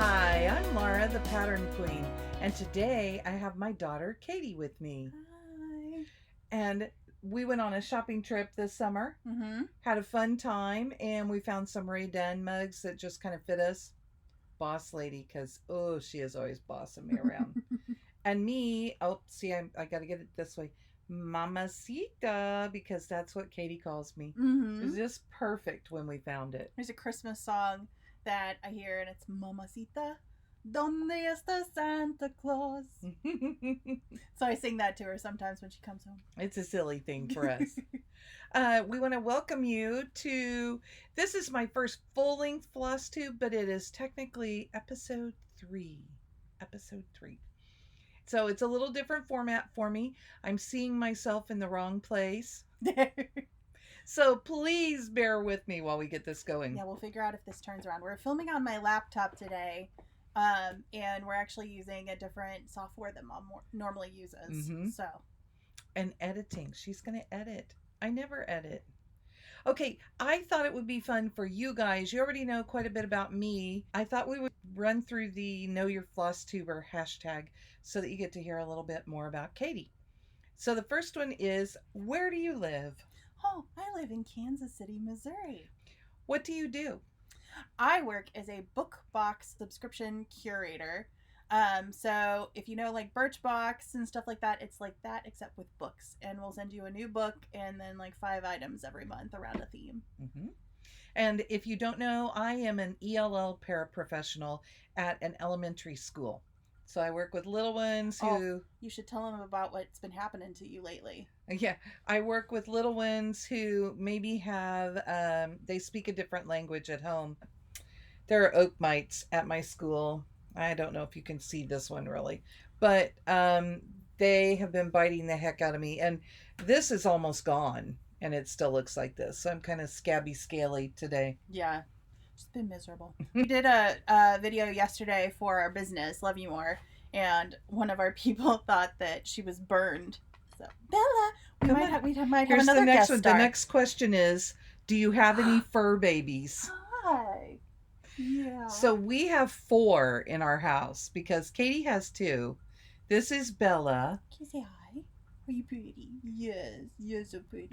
Hi, I'm Laura, the Pattern Queen, and today I have my daughter Katie with me. Hi. And we went on a shopping trip this summer, had a fun time, and we found some Ray Dunn mugs that just kind of fit us. Boss lady, because, oh, she is always bossing me around. And me, oh, see, I got to get it this way. Mamacita, because that's what Katie calls me. It was just perfect when we found it. There's a Christmas song that I hear, and it's Mamacita, ¿Dónde está Santa Claus? So I sing that to her sometimes when she comes home. It's a silly thing for us. We want to welcome you to, this is my first full-length Flosstube, but it is technically episode 3. Episode 3. So it's a little different format for me. I'm seeing myself in the wrong place. So please bear with me while we get this going. Yeah, we'll figure out if this turns around. We're filming on my laptop today, and we're actually using a different software that Mom normally uses. So, and editing. She's going to edit. I never edit. Okay, I thought it would be fun for you guys. You already know quite a bit about me. I thought we would run through the Know Your Flosstuber hashtag so that you get to hear a little bit more about Katie. So the first one is, where do you live? Oh, I live in Kansas City, Missouri. What do you do? I work as a book box subscription curator. So if you know like Birchbox and stuff like that, it's like that except with books, and we'll send you a new book and then like 5 items every month around a theme. And if you don't know, I am an ELL paraprofessional at an elementary school. So I work with little ones who... you should tell them about what's been happening to you lately. Yeah, I work with little ones who maybe have, they speak a different language at home. There are oak mites at my school. I don't know if you can see this one really, but they have been biting the heck out of me. And this is almost gone, and it still looks like this. So I'm kind of scabby, scaly today. Yeah. It's been miserable. We did a video yesterday for our business, Love You More, and one of our people thought that she was burned. So, Bella, we might have Here's another the next guest one. star. The next question is, do you have any fur babies? Hi. Yeah. So we have 4 in our house because Katie has 2. This is Bella. Can you say hi? Are you pretty? Yes, you're so pretty.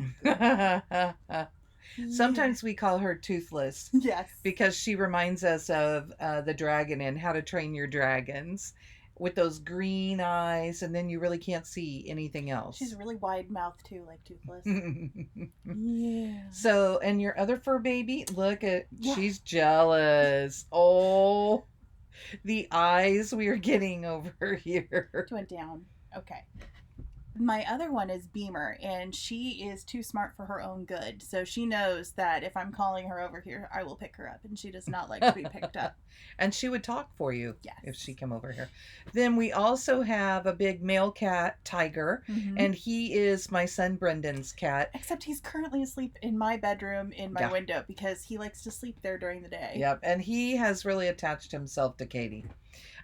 Sometimes we call her Toothless. Yes. Because she reminds us of the dragon in How to Train Your Dragons, with those green eyes, and then you really can't see anything else. She's a really wide mouth too, like Toothless. Yeah. So, and your other fur baby, look at, she's jealous. Oh, the eyes we are getting over here. It went down. Okay. My other one is Beamer, and she is too smart for her own good. So she knows that if I'm calling her over here, I will pick her up, and she does not like to be picked up. And she would talk for you. Yes. If she came over here. Then we also have a big male cat, Tiger, and he is my son Brendan's cat. Except he's currently asleep in my bedroom in my window because he likes to sleep there during the day. Yep, and he has really attached himself to Katie.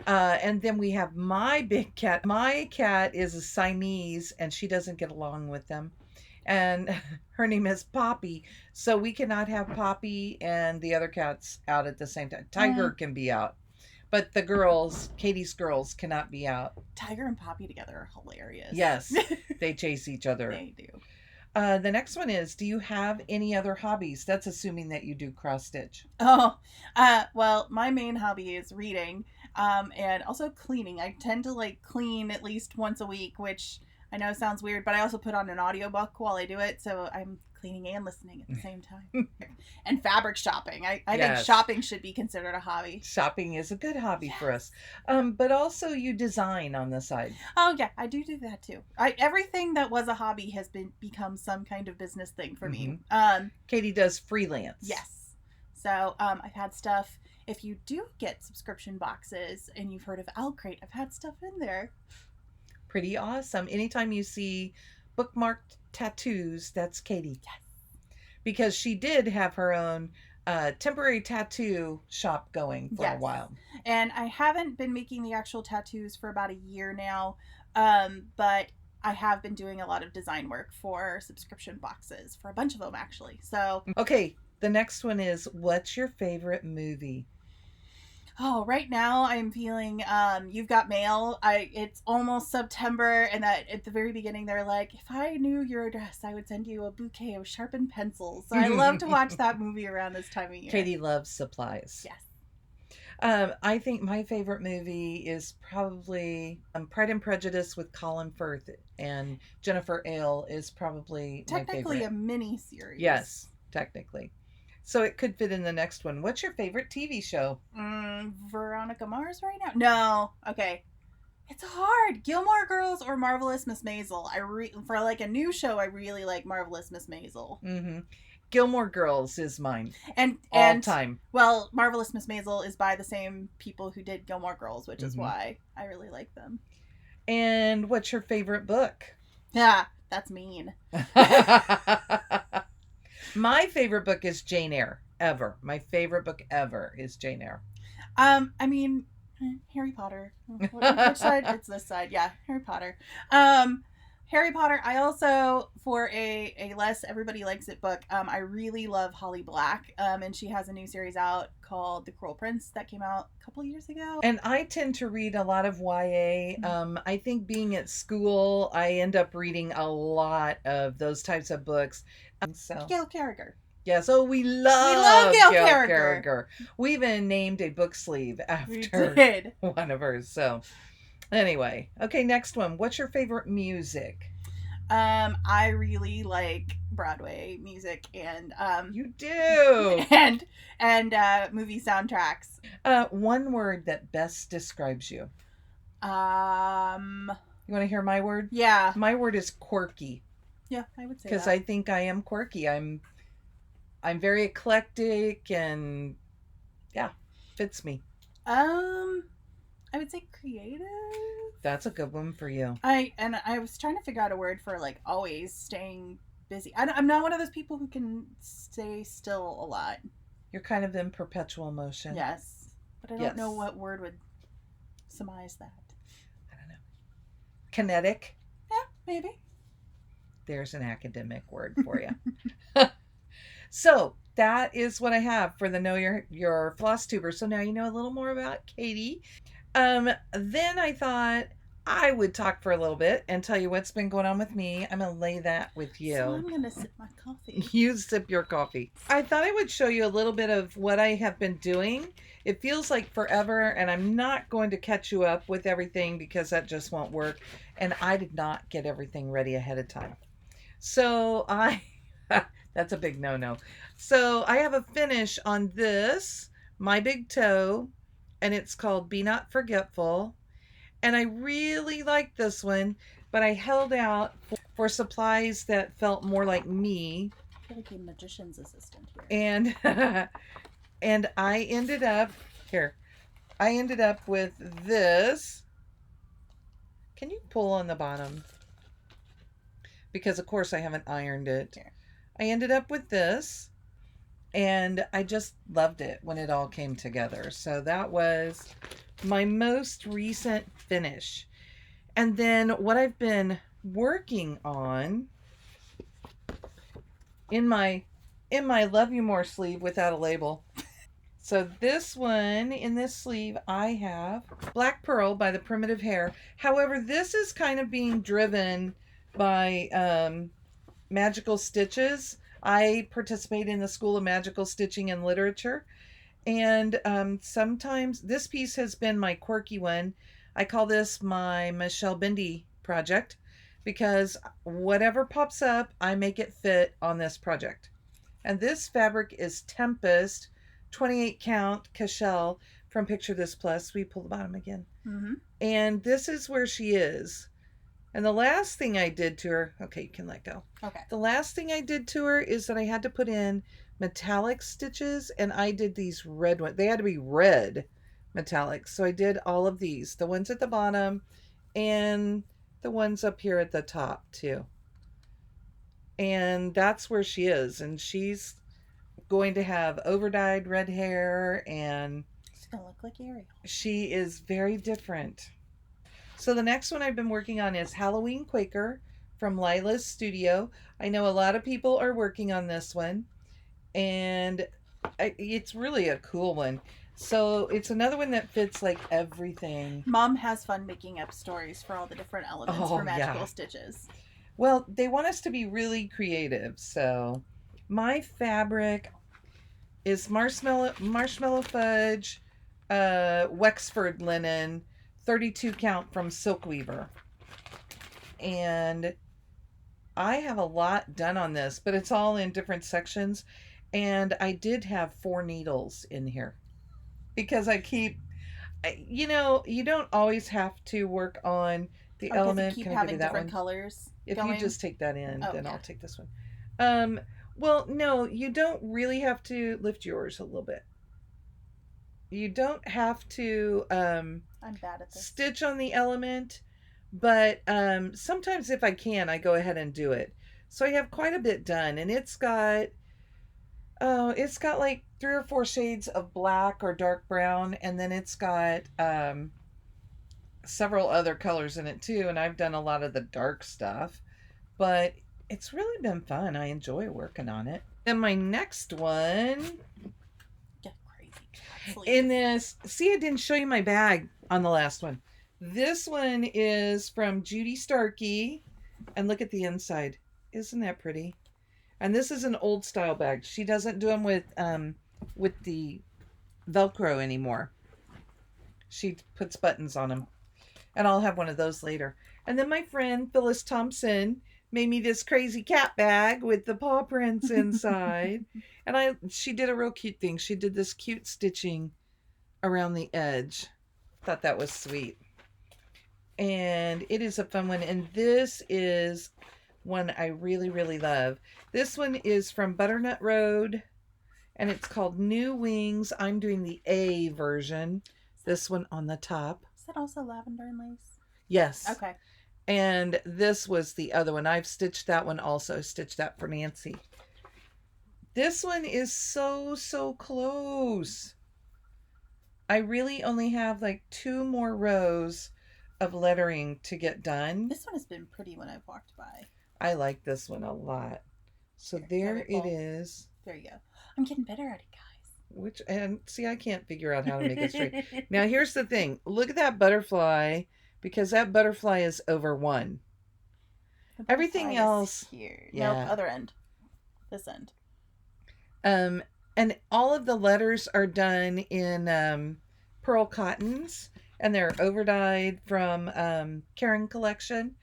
And then we have my big cat. My cat is a Siamese, and she doesn't get along with them. And her name is Poppy, so we cannot have Poppy and the other cats out at the same time. Tiger can be out, but the girls, Katie's girls, cannot be out. Tiger and Poppy together are hilarious. Yes, they chase each other. They do. The next one is, do you have any other hobbies? That's assuming that you do cross stitch. Oh, well, my main hobby is reading, and also cleaning. I tend to like clean at least once a week, which I know sounds weird, but I also put on an audiobook while I do it, so I'm cleaning and listening at the same time. And fabric shopping. I think shopping should be considered a hobby. Shopping is a good hobby for us. But also you design on the side. Oh yeah, I do that too. Everything that was a hobby has become some kind of business thing for me. Katie does freelance. Yes. So I've had stuff, if you do get subscription boxes and you've heard of Crate, I've had stuff in there. Pretty awesome. Anytime you see bookmarked tattoos, that's Katie. Yes. Because she did have her own temporary tattoo shop going for a while. And I haven't been making the actual tattoos for about a year now, but I have been doing a lot of design work for subscription boxes, for a bunch of them actually. So okay, the next one is, what's your favorite movie? Oh, right now I'm feeling You've Got Mail. It's almost September, and that at the very beginning they're like, if I knew your address, I would send you a bouquet of sharpened pencils. So I love to watch that movie around this time of year. Katie loves supplies. Yes. I think my favorite movie is probably Pride and Prejudice with Colin Firth and Jennifer Ale is probably my favorite. Technically a mini series. Yes, technically. So it could fit in the next one. What's your favorite TV show? Veronica Mars right now? No. Okay. It's hard. Gilmore Girls or Marvelous Miss Maisel. For like a new show, I really like Marvelous Miss Maisel. Mm-hmm. Gilmore Girls is mine. And all time. Well, Marvelous Miss Maisel is by the same people who did Gilmore Girls, which is why I really like them. And what's your favorite book? Yeah, that's mean. My favorite book is Jane Eyre, ever. My favorite book ever is Jane Eyre. I mean, Harry Potter. Which side? It's this side. Yeah, Harry Potter. Harry Potter. I also, for a less everybody likes it book, I really love Holly Black. And she has a new series out called The Cruel Prince that came out a couple of years ago. And I tend to read a lot of YA. I think being at school, I end up reading a lot of those types of books. Gail Carriger. Yes, we love Gail Carriger. We even named a book sleeve after one of hers. So anyway, okay, next one. What's your favorite music? I really like Broadway music and you do and movie soundtracks. One word that best describes you. You want to hear my word? Yeah. My word is quirky. Yeah, I would say that. Because I think I am quirky. I'm very eclectic and yeah, fits me. I would say creative. That's a good one for you. I was trying to figure out a word for like always staying busy. I'm not one of those people who can stay still a lot. You're kind of in perpetual motion. Yes, but I don't know what word would surmise that. I don't know. Kinetic. Yeah, maybe. There's an academic word for you. So that is what I have for the Know Your Flosstuber. So now you know a little more about Katie. Then I thought I would talk for a little bit and tell you what's been going on with me. I'm going to lay that with you. So I'm going to sip my coffee. You sip your coffee. I thought I would show you a little bit of what I have been doing. It feels like forever, and I'm not going to catch you up with everything because that just won't work. And I did not get everything ready ahead of time. So that's a big no-no. So I have a finish on this, My Big Toe, and it's called Be Not Forgetful. And I really like this one, but I held out for supplies that felt more like me. I feel like a magician's assistant here. And I ended up with this. Can you pull on the bottom? Because of course I haven't ironed it. Here. I ended up with this, and I just loved it when it all came together. So that was my most recent finish. And then what I've been working on in my Love You More sleeve without a label. So this one, in this sleeve, I have Black Pearl by the Primitive Hair. However, this is kind of being driven by Magical Stitches. I participate in the School of Magical Stitching and Literature. And sometimes this piece has been my quirky one. I call this my Michelle Bindi project because whatever pops up, I make it fit on this project. And this fabric is Tempest 28 count Cashel from Picture This Plus. We pull the bottom again. Mm-hmm. And this is where she is. And the last thing I did to her, okay, you can let go. Okay. The last thing I did to her is that I had to put in metallic stitches, and I did these red ones. They had to be red metallics. So I did all of these, the ones at the bottom and the ones up here at the top too. And that's where she is. And she's going to have over-dyed red hair, and she's going to look like Ariel. She is very different. So the next one I've been working on is Halloween Quaker from Lila's Studio. I know a lot of people are working on this one, and it's really a cool one. So it's another one that fits like everything. Mom has fun making up stories for all the different elements for magical stitches. Well, they want us to be really creative. So my fabric is marshmallow fudge, Wexford linen, 32 count from Silk Weaver. And I have a lot done on this, but it's all in different sections. And I did have 4 needles in here because I keep, you don't always have to work on the element. You keep Can I having give you that different one? colors. If going? you just take that in, then I'll take this one. Well, no, you don't really have to lift yours a little bit. You don't have to I'm bad at this. Stitch on the element, but sometimes if I can, I go ahead and do it. So I have quite a bit done, and it's got like 3 or 4 shades of black or dark brown, and then it's got several other colors in it too, and I've done a lot of the dark stuff, but it's really been fun. I enjoy working on it. Then my next one, get crazy. In this, see, I didn't show you my bag on the last one. This one is from Judy Starkey, and look at the inside. Isn't that pretty? And this is an old style bag. She doesn't do them with the Velcro anymore. She puts buttons on them. And I'll have one of those later. And then my friend Phyllis Thompson made me this crazy cat bag with the paw prints inside. And she did a real cute thing. She did this cute stitching around the edge. Thought that was sweet. And it is a fun one. And this is one I really, really love. This one is from Butternut Road, and it's called New Wings. I'm doing the A version. This one on the top. Is that also lavender and lace? Yes. Okay. And this was the other one. I've stitched that one also. Stitched that for Nancy. This one is so, so close. I really only have like 2 more rows of lettering to get done. This one has been pretty when I've walked by. I like this one a lot. So there it is. There you go. I'm getting better at it, guys. And see, I can't figure out how to make it straight. Now, here's the thing. Look at that butterfly, because that butterfly is over 1. Everything else here. Yeah. Nope, other end. This end. And all of the letters are done in pearl cottons, and they're overdyed from Karen Collection.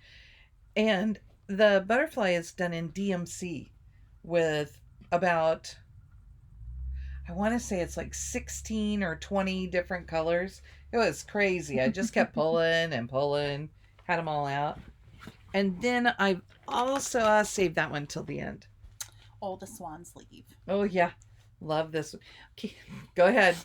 And the butterfly is done in DMC with about, I want to say it's like 16 or 20 different colors. It was crazy. I just kept pulling and pulling, had them all out. And then I also saved that one till the end. Oh, the swan's leave. Oh, yeah. Love this. Okay, go ahead.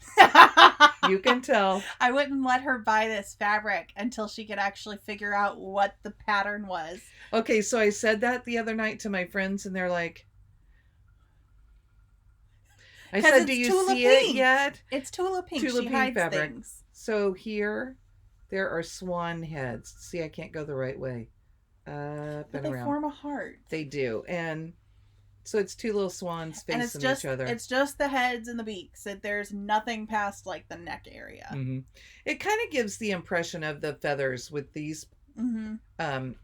You can tell. I wouldn't let her buy this fabric until she could actually figure out what the pattern was. Okay, so I said that the other night to my friends, and they're like, I said, do you see it yet? It's tulip pink. Tulip she pink hides fabric. Things. So here, there are swan heads. See, I can't go the right way. Up and they around. Form a heart. They do. And so it's 2 little swans facing each other. It's just the heads and the beaks. There's nothing past like the neck area. Mm-hmm. It kind of gives the impression of the feathers with these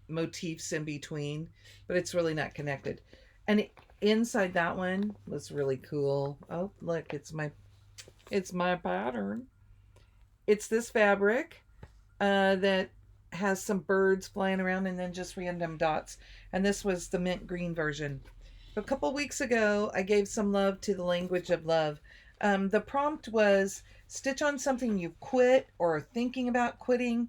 motifs in between, but it's really not connected. And inside that one was really cool. Oh, look, it's my pattern. It's this fabric that has some birds flying around and then just random dots. And this was the mint green version. A couple weeks ago, I gave some love to the language of love. The prompt was stitch on something you quit or are thinking about quitting.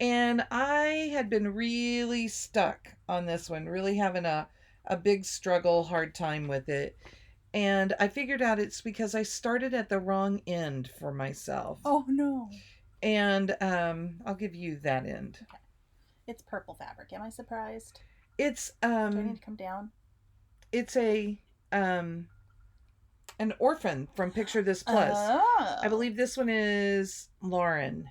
And I had been really stuck on this one, really having a big struggle, hard time with it. And I figured out it's because I started at the wrong end for myself. Oh, no. And I'll give you that end. Okay. It's purple fabric. Am I surprised? It's do I need to come down? It's an orphan from Picture This Plus. Oh. I believe this one is Lauren.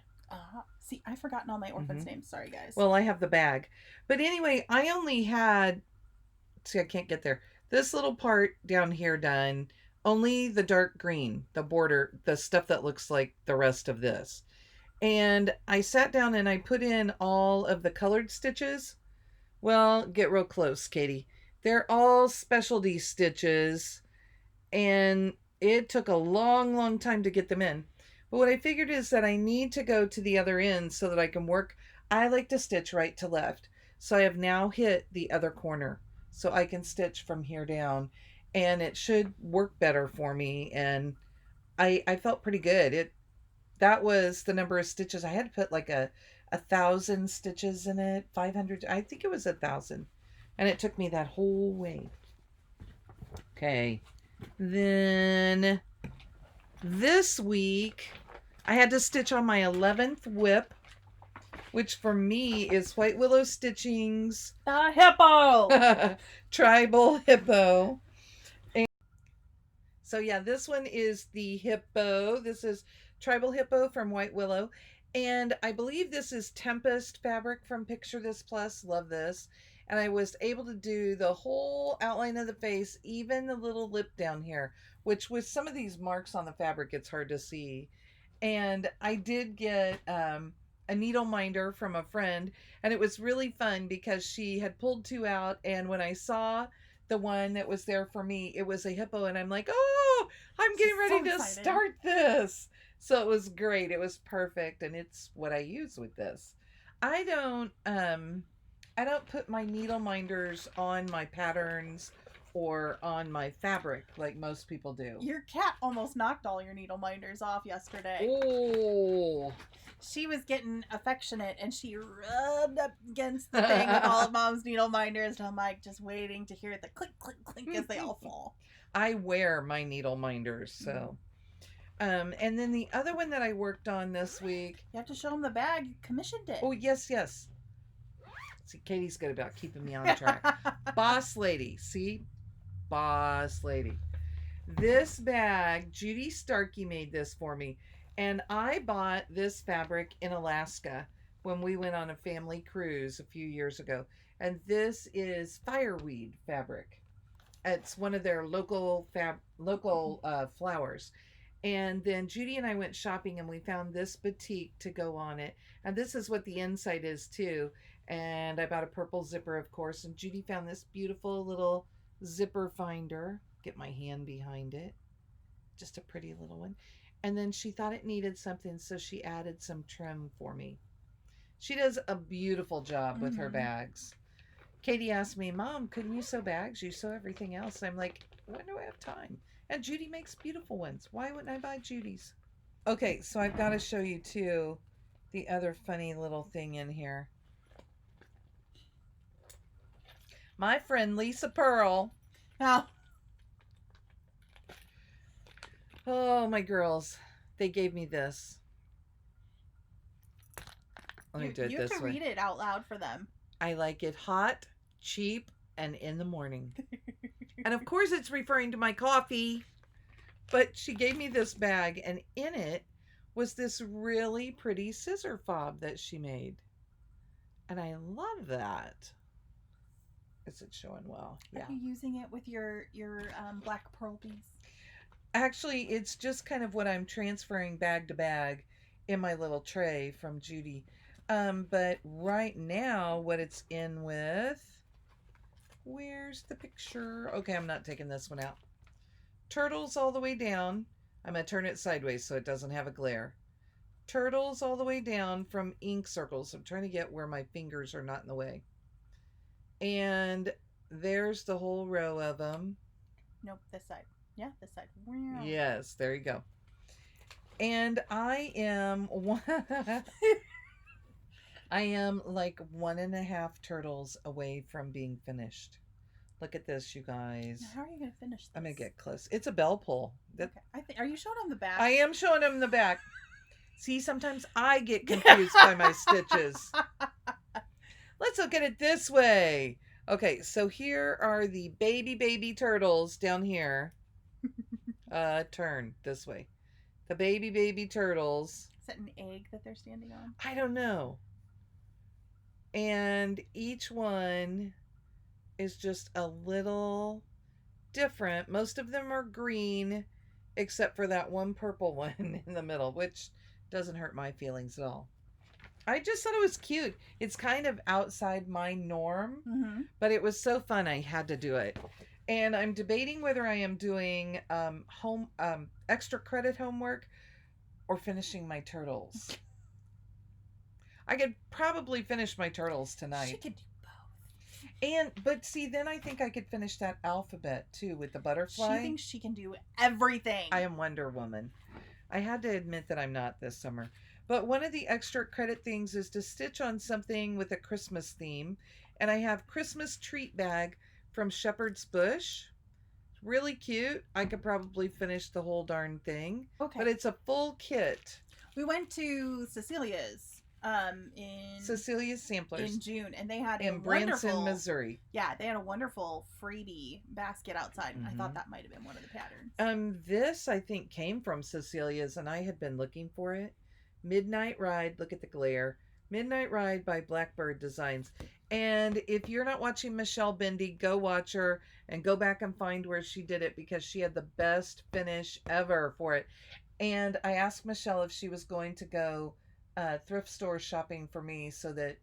See, I've forgotten all my orphans' names. Sorry, guys. Well, I have the bag. But anyway, I only had, see, I can't get there. This little part down here done. Only the dark green, the border, the stuff that looks like the rest of this. And I sat down and I put in all of the colored stitches. Well, get real close, Katie. They're all specialty stitches, and it took a long, long time to get them in. But what I figured is that I need to go to the other end so that I can work. I like to stitch right to left. So I have now hit the other corner. So I can stitch from here down. And it should work better for me. And I felt pretty good. That was the number of stitches. I had to put like a 1,000 stitches in it. 500. I think it was 1,000. And it took me that whole way. Okay. Then this week I had to stitch on my 11th whip, which for me is White Willow Stitching's The hippo! Tribal Hippo. And so yeah, this one is the hippo. This is Tribal Hippo from White Willow. And I believe this is Tempest fabric from Picture This Plus. Love this. And I was able to do the whole outline of the face, even the little lip down here, which with some of these marks on the fabric, it's hard to see. And I did get a needle minder from a friend, and it was really fun because she had pulled two out, and when I saw the one that was there for me, it was a hippo, and I'm like, oh, I'm getting ready to start this. So it was great. It was perfect, and it's what I use with this. I don't put my needle minders on my patterns or on my fabric like most people do. Your cat almost knocked all your needle minders off yesterday. Oh. She was getting affectionate and she rubbed up against the thing with all of Mom's needle minders, and I'm like just waiting to hear the click, click, click as they all fall. I wear my needle minders, so. And then the other one that I worked on this week. You have to show them the bag. You commissioned it. Oh, yes. See, Katie's good about keeping me on track. Boss lady. See? Boss lady. This bag, Judy Starkey made this for me. And I bought this fabric in Alaska when we went on a family cruise a few years ago. And this is fireweed fabric. It's one of their local flowers. And then Judy and I went shopping and we found this batik to go on it. And this is what the inside is too. And I bought a purple zipper, of course. And Judy found this beautiful little zipper finder. Get my hand behind it. Just a pretty little one. And then she thought it needed something, so she added some trim for me. She does a beautiful job with her bags. Katie asked me, Mom, couldn't you sew bags? You sew everything else. I'm like, when do I have time? And Judy makes beautiful ones. Why wouldn't I buy Judy's? Okay, so I've got to show you too the other funny little thing in here. My friend Lisa Pearl. Oh, my girls. They gave me this. Let me do it this way. You have to read it out loud for them. I like it hot, cheap, and in the morning. And of course it's referring to my coffee. But she gave me this bag, and in it was this really pretty scissor fob that she made. And I love that. Is it showing well? Yeah. Are you using it with your black pearl beads? Actually, it's just kind of what I'm transferring bag to bag in my little tray from Judy. But right now, what it's in with... Where's the picture? Okay, I'm not taking this one out. Turtles all the way down. I'm going to turn it sideways so it doesn't have a glare. Turtles all the way down from ink circles. I'm trying to get where my fingers are not in the way. And there's the whole row of them. Nope, this side. Yeah, this side. Yes, there you go. And I am I am like 1.5 turtles away from being finished. Look at this, you guys. Now, how are you going to finish this? I'm going to get close. It's a bell pull. Okay. Are you showing them the back? I am showing them the back. See, sometimes I get confused by my stitches. Let's look at it this way. Okay, so here are the baby turtles down here. Turn this way. The baby turtles. Is that an egg that they're standing on? I don't know. And each one is just a little different. Most of them are green, except for that one purple one in the middle, which doesn't hurt my feelings at all. I just thought it was cute. It's kind of outside my norm, but it was so fun I had to do it. And I'm debating whether I am doing extra credit homework or finishing my turtles. I could probably finish my turtles tonight. She could do both. But see, then I think I could finish that alphabet too with the butterfly. She thinks she can do everything. I am Wonder Woman. I had to admit that I'm not this summer. But one of the extra credit things is to stitch on something with a Christmas theme. And I have Christmas treat bag from Shepherd's Bush. Really cute. I could probably finish the whole darn thing. Okay. But it's a full kit. We went to Cecilia's in Cecilia's Samplers in June, and they had in Branson, Missouri. Yeah, they had a wonderful freebie basket outside, and I thought that might have been one of the patterns. This I think came from Cecilia's, and I had been looking for it. Midnight Ride. Look at the glare. Midnight Ride by Blackbird Designs. And if you're not watching Michelle Bendy, go watch her and go back and find where she did it, because she had the best finish ever for it. And I asked Michelle if she was going to go thrift store shopping for me so that,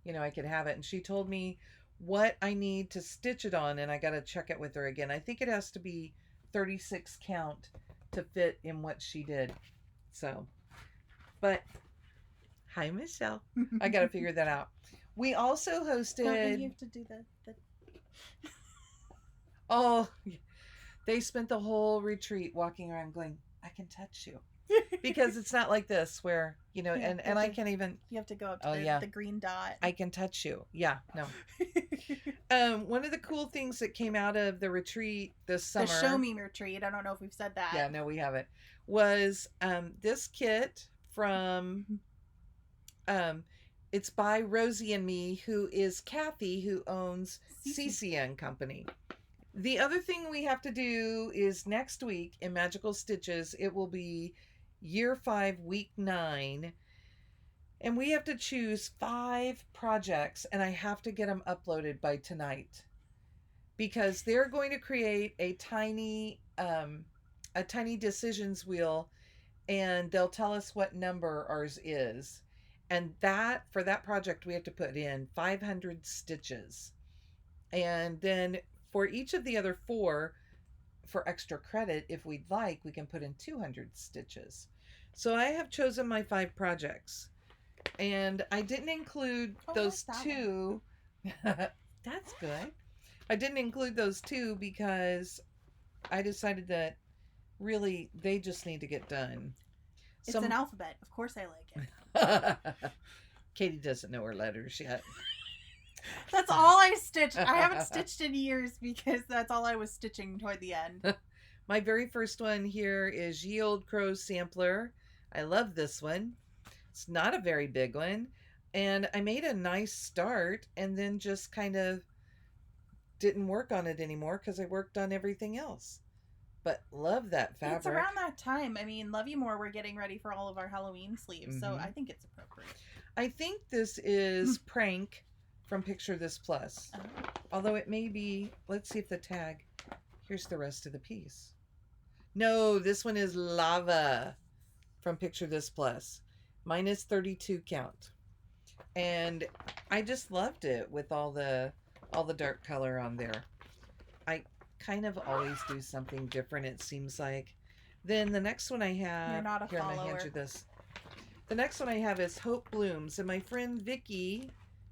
I could have it. And she told me what I need to stitch it on, and I got to check it with her again. I think it has to be 36 count to fit in what she did. So, but hi, Michelle. I got to figure that out. We also hosted. You have to do the. Oh, they spent the whole retreat walking around going, I can touch you. Because it's not like this where, and I can't even. You have to go up to the green dot. I can touch you. Yeah, no. One of the cool things that came out of the retreat this summer. The Show Me retreat. I don't know if we've said that. Yeah, no, we haven't. Was this kit from. It's by Rosie and me, who is Kathy, who owns CCN Company. The other thing we have to do is next week in Magical Stitches, it will be Year 5, Week 9. And we have to choose 5 projects, and I have to get them uploaded by tonight. Because they're going to create a tiny decisions wheel, and they'll tell us what number ours is. And for that project, we have to put in 500 stitches. And then for each of the other 4, for extra credit, if we'd like, we can put in 200 stitches. So I have chosen my 5 projects. And I didn't include those 2. That's good. I didn't include those 2 because I decided that really they just need to get done. It's an alphabet. Of course I like it. Katie doesn't know her letters yet. That's all I stitched. I haven't stitched in years because that's all I was stitching toward the end. My very first one here is Ye Old Crow Sampler. I love this one. It's not a very big one. And I made a nice start and then just kind of didn't work on it anymore because I worked on everything else. But love that fabric. It's around that time. I mean, Love You More, we're getting ready for all of our Halloween sleeves. So I think it's appropriate. I think this is Prank from Picture This Plus. Although it may be, let's see if the tag, here's the rest of the piece. No, this one is Lava from Picture This Plus. Mine is 32 count. And I just loved it with all the dark color on there. I kind of always do something different, it seems like. Then the next one I have, you're not a here, follower. I'm gonna hand you this. The next one I have is Hope Blooms, and my friend Vicky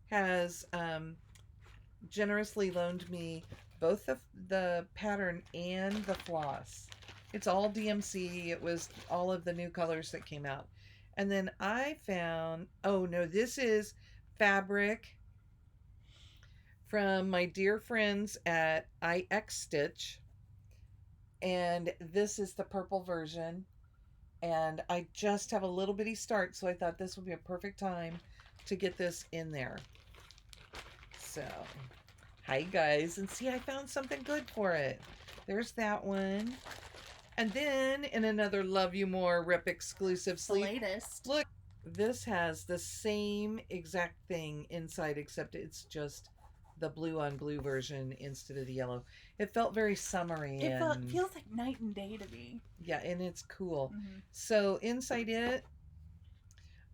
has generously loaned me both the pattern and the floss. It's all DMC. It was all of the new colors that came out. And then I found, this is fabric from my dear friends at IX Stitch. And this is the purple version. And I just have a little bitty start, so I thought this would be a perfect time to get this in there. So, hi guys. And see, I found something good for it. There's that one. And then in another Love You More Rip exclusive sleeve. The latest. Look, this has the same exact thing inside, except it's just the blue on blue version instead of the yellow. It felt very summery. It feels like night and day to me. Yeah, and it's cool. So inside it,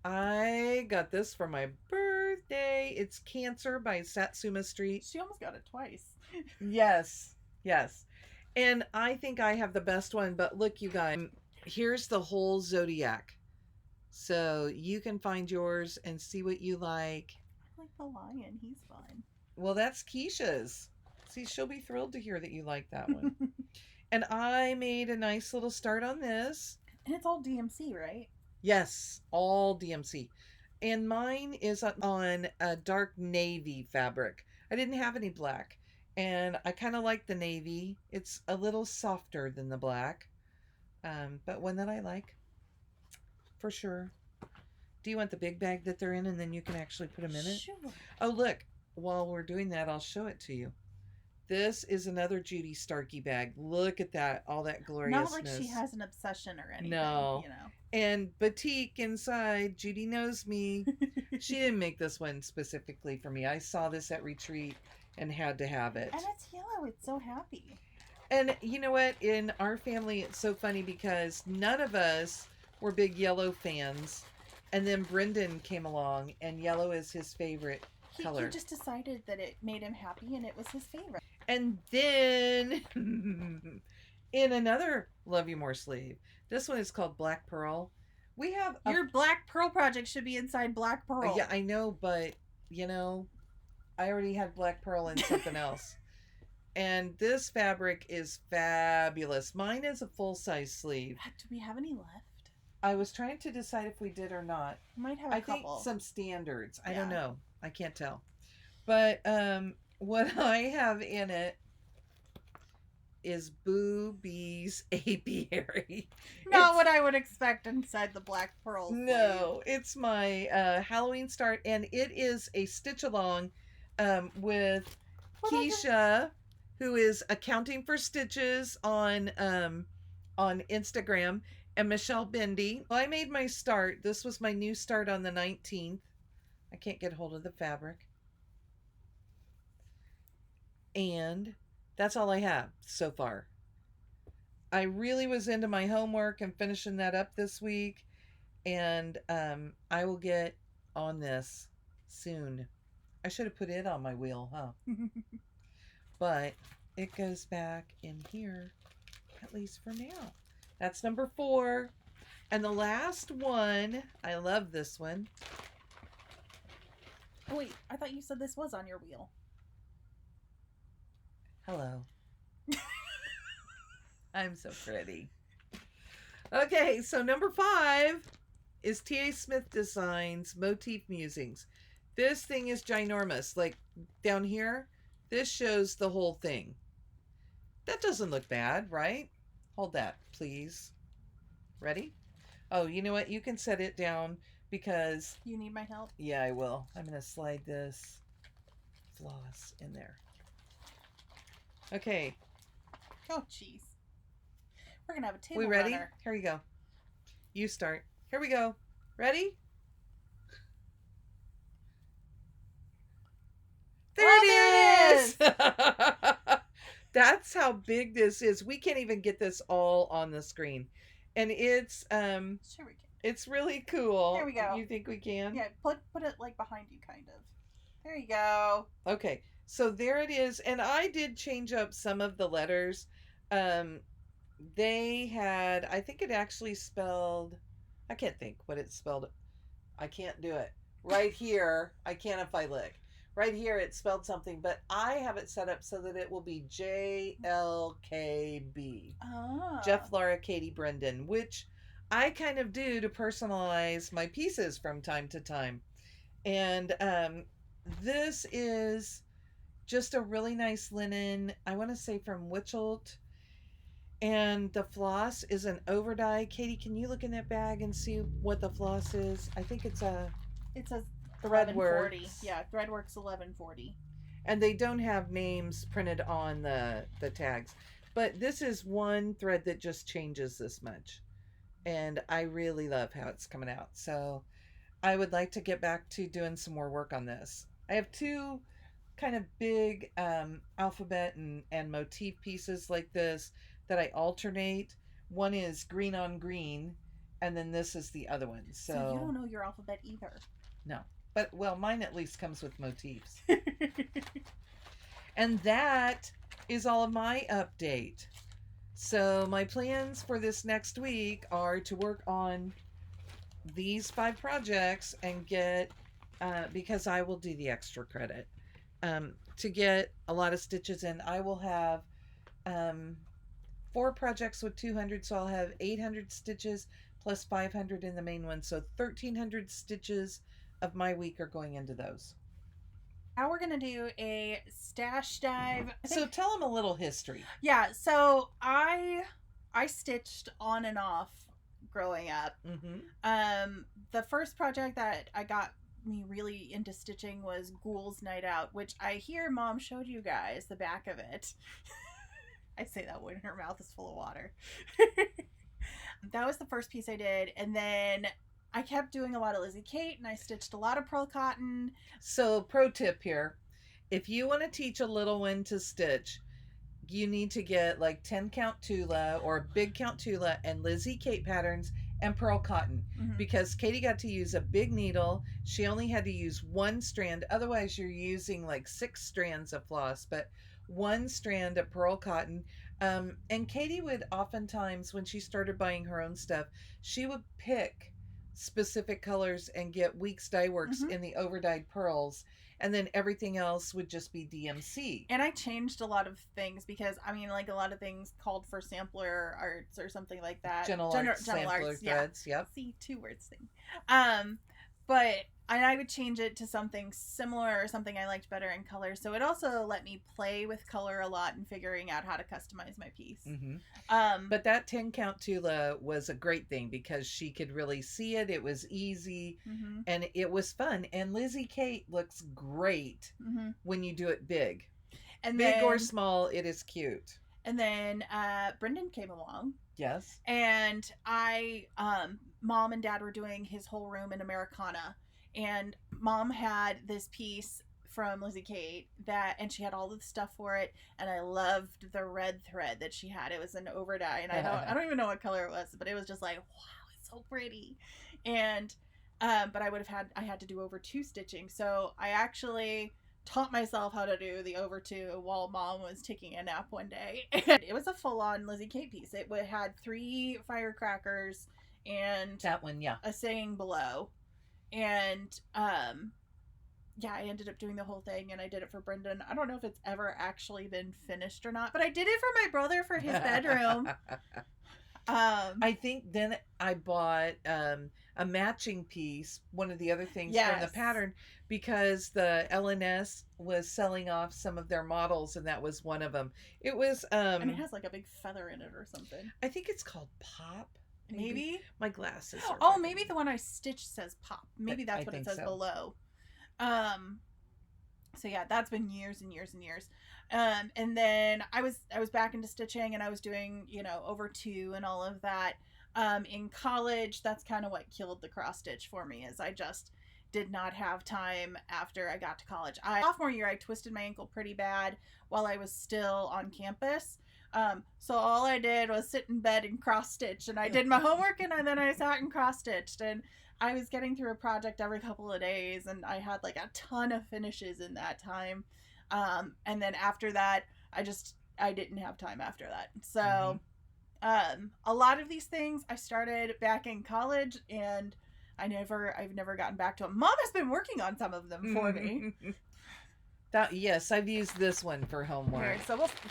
I got this for my birthday. It's Cancer by Satsuma Street. She almost got it twice. Yes. And I think I have the best one, but look, you guys, here's the whole zodiac. So you can find yours and see what you like. I like the lion. He's fun. Well, that's Keisha's. See, she'll be thrilled to hear that you like that one. And I made a nice little start on this. And it's all DMC, right? Yes, all DMC. And mine is on a dark navy fabric. I didn't have any black. And I kind of like the navy. It's a little softer than the black. But one that I like. For sure. Do you want the big bag that they're in, and then you can actually put them in it? Sure. Oh, look. While we're doing that, I'll show it to you. This is another Judy Starkey bag. Look at that. All that gloriousness. Not like she has an obsession or anything. No. You know. And batik inside. Judy knows me. She didn't make this one specifically for me. I saw this at Retreat and had to have it. And it's yellow. It's so happy. And you know what? In our family, it's so funny because none of us were big yellow fans. And then Brendan came along, and yellow is his favorite color. He just decided that it made him happy, and it was his favorite. And then, in another Love You More sleeve, this one is called Black Pearl. We have your Black Pearl project should be inside Black Pearl. Yeah, I know, but you know, I already had Black Pearl in something else. And this fabric is fabulous. Mine is a full-size sleeve. Do we have any left? I was trying to decide if we did or not. We might have a couple. I think some standards. I don't know. I can't tell. But what I have in it is Boobies Apiary. Not what I would expect inside the Black Pearl sleeve. No, it's my Halloween start, and it is a stitch along with Keisha, who is accounting for stitches on Instagram, and Michelle Bendy. Well, I made my start. This was my new start on the 19th. I can't get hold of the fabric. And that's all I have so far. I really was into my homework and finishing that up this week. And I will get on this soon. I should have put it on my wheel, huh? But it goes back in here, at least for now. That's number 4. And the last one, I love this one. Oh, wait, I thought you said this was on your wheel. Hello. I'm so pretty. Okay, so number 5 is T.A. Smith Designs Motif Musings. This thing is ginormous. Like, down here, this shows the whole thing. That doesn't look bad, right? Hold that, please. Ready? Oh, you know what? You can set it down because... You need my help? Yeah, I will. I'm going to slide this floss in there. Okay. Oh, jeez. We're going to have a table We ready? runner. Here we go. You start. Here we go. Ready? There it is! That's how big this is. We can't even get this all on the screen. And it's Sure we can. It's really cool. There we go. You think we can? Yeah, put it like behind you, kind of. There you go. Okay, so there it is. And I did change up some of the letters. They had, I think it actually spelled, I can't think what it spelled. I can't do it. Right here, I can if I look. Right here it spelled something, but I have it set up so that it will be JLKB. Ah. Jeff, Laura, Katie, Brendan, which I kind of do to personalize my pieces from time to time. And this is just a really nice linen, I want to say from Witchelt. And the floss is an overdye. Katie, can you look in that bag and see what the floss is? I think it's a... It says Threadworks. 1140. Yeah, Threadworks 1140. And they don't have names printed on the tags. But this is one thread that just changes this much. And I really love how it's coming out. So I would like to get back to doing some more work on this. I have 2 kind of big alphabet and motif pieces like this that I alternate. One is green on green, and then this is the other one. So you don't know your alphabet either. No. But, well, mine at least comes with motifs. And that is all of my update. So my plans for this next week are to work on these 5 projects and get, because I will do the extra credit, to get a lot of stitches in. I will have 4 projects with 200, so I'll have 800 stitches plus 500 in the main one. So 1,300 stitches of my week are going into those. Now we're going to do a stash dive. So tell them a little history. Yeah, so I stitched on and off growing up. The first project that I got me really into stitching was Ghoul's Night Out, which I hear Mom showed you guys the back of it. I say that when her mouth is full of water. That was the first piece I did, and then I kept doing a lot of Lizzie Kate, and I stitched a lot of pearl cotton. So, pro tip here. If you want to teach a little one to stitch, you need to get like 10 count Tula or big count Tula and Lizzie Kate patterns and pearl cotton. Because Katie got to use a big needle. She only had to use 1 strand. Otherwise, you're using like 6 strands of floss, but 1 strand of pearl cotton. And Katie would oftentimes, when she started buying her own stuff, she would pick specific colors and get Weeks Dye Works in the overdyed pearls, and then everything else would just be DMC. And I changed a lot of things because I mean, like a lot of things called for sampler arts or something like that. General arts, sampler threads. Yeah. Yep. See, 2 words thing. But I would change it to something similar or something I liked better in color. So it also let me play with color a lot and figuring out how to customize my piece. But that 10 count Tula was a great thing because she could really see it. It was easy and it was fun. And Lizzie Kate looks great when you do it big. And big or small, it is cute. And then Brendan came along. Yes. And Mom and Dad were doing his whole room in Americana. And Mom had this piece from Lizzie Kate and she had all the stuff for it. And I loved the red thread that she had. It was an overdye. And I don't even know what color it was, but it was just like, wow, it's so pretty. And, but I had to do over 2 stitching. So I actually taught myself how to do the over 2 while Mom was taking a nap one day. And it was a full-on Lizzie Kate piece. It had 3 firecrackers and that one, yeah, a saying below. And yeah, I ended up doing the whole thing, and I did it for Brendan. I don't know if it's ever actually been finished or not, but I did it for my brother for his bedroom. I think then I bought a matching piece, one of the other things from the pattern, because the LNS was selling off some of their models, and that was one of them. It was and it has like a big feather in it or something. I think it's called Pop. Maybe my glasses are oh, maybe the one I stitched says Pop. Maybe that's what it says below. So yeah, that's been years and years and years. And then I was back into stitching, and I was doing, over 2 and all of that. In college, that's kind of what killed the cross stitch for me, is I just did not have time after I got to college. Sophomore year, I twisted my ankle pretty bad while I was still on campus. So all I did was sit in bed and cross stitch, and I did my homework, and then I sat and cross stitched, and I was getting through a project every couple of days, and I had like a ton of finishes in that time. And then after that, I didn't have time after that. So, a lot of these things I started back in college, and I've never gotten back to them. Mom has been working on some of them for me. Yes, I've used this one for homework.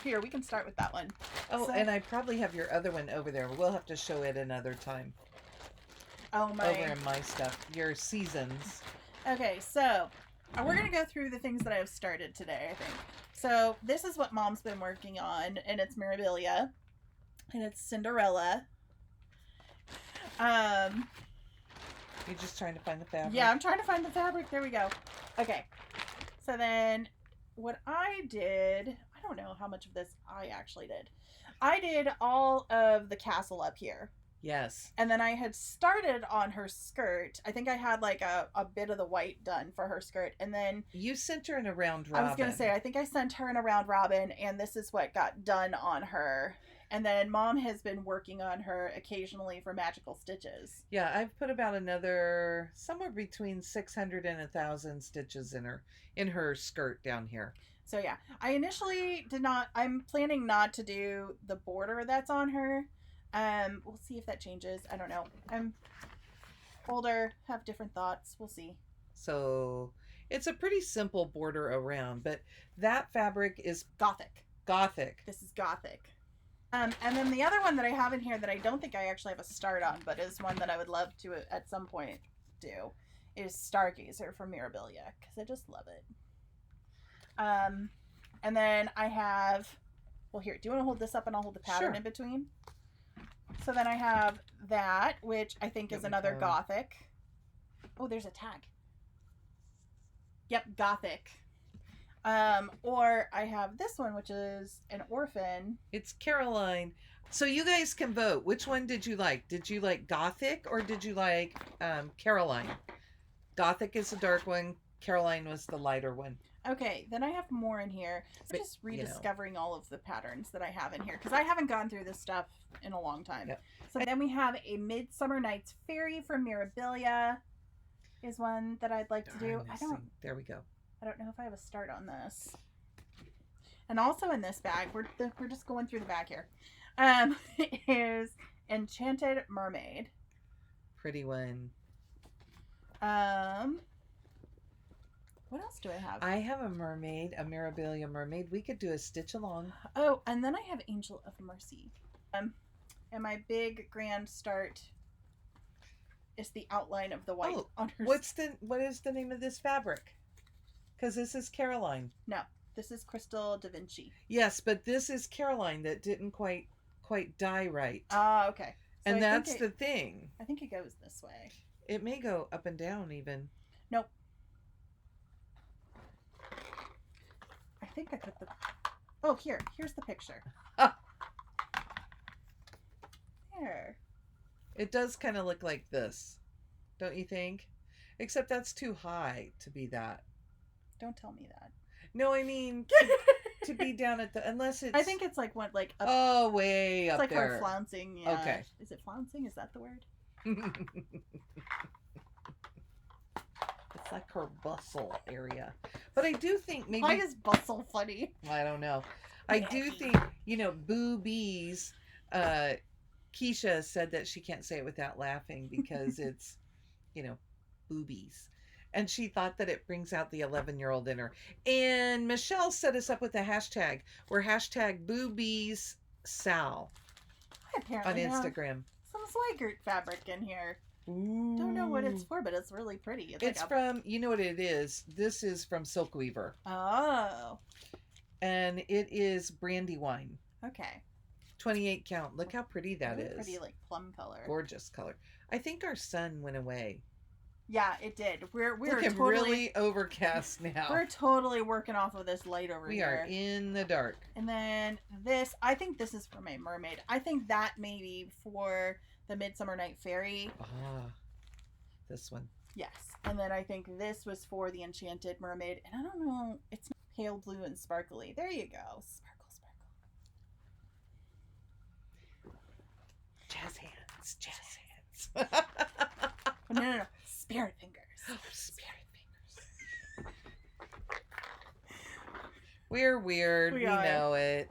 Here, we can start with that one. And I probably have your other one over there. We'll have to show it another time. Over in my stuff. Your seasons. Okay, so we're going to go through the things that I've started today, I think. So this is what Mom's been working on, and it's Mirabilia, and it's Cinderella. You're just trying to find the fabric? Yeah, I'm trying to find the fabric. There we go. Okay. So then what I did, I don't know how much of this I actually did. I did all of the castle up here. Yes. And then I had started on her skirt. I think I had like a bit of the white done for her skirt. And then you sent her in a round robin. I was going to say, I think I sent her in a round robin, and this is what got done on her. And then Mom has been working on her occasionally for magical stitches. Yeah, I've put about another somewhere between 600 and 1,000 stitches in her skirt down here. So yeah, I initially did not. I'm planning not to do the border that's on her. We'll see if that changes. I don't know. I'm older, have different thoughts. We'll see. So it's a pretty simple border around, but that fabric is Gothic. Gothic. This is Gothic. And then the other one that I have in here that I don't think I actually have a start on, but is one that I would love to at some point do, is Stargazer from Mirabilia, because I just love it. And then I have, well, here, do you want to hold this up and I'll hold the pattern in between? So then I have that, which I think is another Gothic. Oh, there's a tag. Yep, Gothic. Or I have this one, which is an orphan. It's Caroline. So you guys can vote. Which one did you like? Did you like Gothic or did you like Caroline? Gothic is the dark one. Caroline was the lighter one. Okay, then I have more in here. So I'm just rediscovering all of the patterns that I have in here, because I haven't gone through this stuff in a long time. Yep. So then we have a Midsummer Night's Fairy from Mirabilia is one that I'd like to do. There we go. I don't know if I have a start on this. And also in this bag, we're just going through the bag here, is Enchanted Mermaid. Pretty one. What else do I have? I have a mermaid, a Mirabilia mermaid. We could do a stitch along. Oh, and then I have Angel of Mercy. And my big grand start is the outline of the white on her. What is the name of this fabric? Because this is Caroline. No, this is Crystal Da Vinci. Yes, but this is Caroline that didn't quite dye right. Ah, okay. So and that's the thing. I think it goes this way. It may go up and down even. Nope. I think I put the... Oh, here's the picture. There. It does kind of look like this, don't you think? Except that's too high to be that. Don't tell me that. No, I mean to be down at the... Unless it's... I think it's like what, like... Up, way up there. It's like there. her flouncing. Yeah. Okay. Is it flouncing? Is that the word? It's like her bustle area. But I do think maybe... Why is bustle funny? I don't know. I do think, boobies... Keisha said that she can't say it without laughing because it's, boobies. And she thought that it brings out the 11-year-old in her. And Michelle set us up with a hashtag. We're hashtag boobies Sal on Instagram. Some Swigert fabric in here. Ooh. Don't know what it's for, but it's really pretty. It's like from, you know what it is? This is from Silk Weaver. Oh. And it is Brandywine. Okay. 28 count. Look how pretty that really is. Pretty, like plum color. Gorgeous color. I think our sun went away. Yeah, it did. We're looking totally really overcast now. We're totally working off of this light over here. We are in the dark. And then this, I think this is for my mermaid. I think that may be for the Midsummer Night Fairy. Ah, this one. Yes. And then I think this was for the Enchanted Mermaid. And I don't know, it's pale blue and sparkly. There you go. Sparkle. Jazz hands. No. Spirit fingers. Spirit fingers. We're weird. We know it.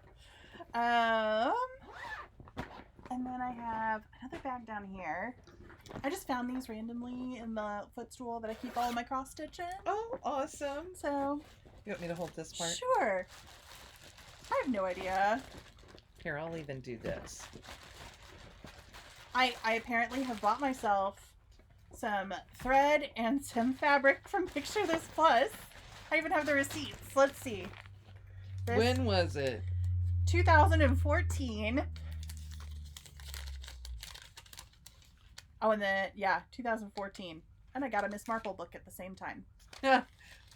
And then I have another bag down here. I just found these randomly in the footstool that I keep all of my cross stitch in. Oh, awesome. So. You want me to hold this part? Sure. I have no idea. Here, I'll even do this. I apparently have bought myself some thread and some fabric from Picture This Plus. I even have the receipts. Let's see. When was it? 2014. Oh, and then, 2014. And I got a Miss Marple book at the same time.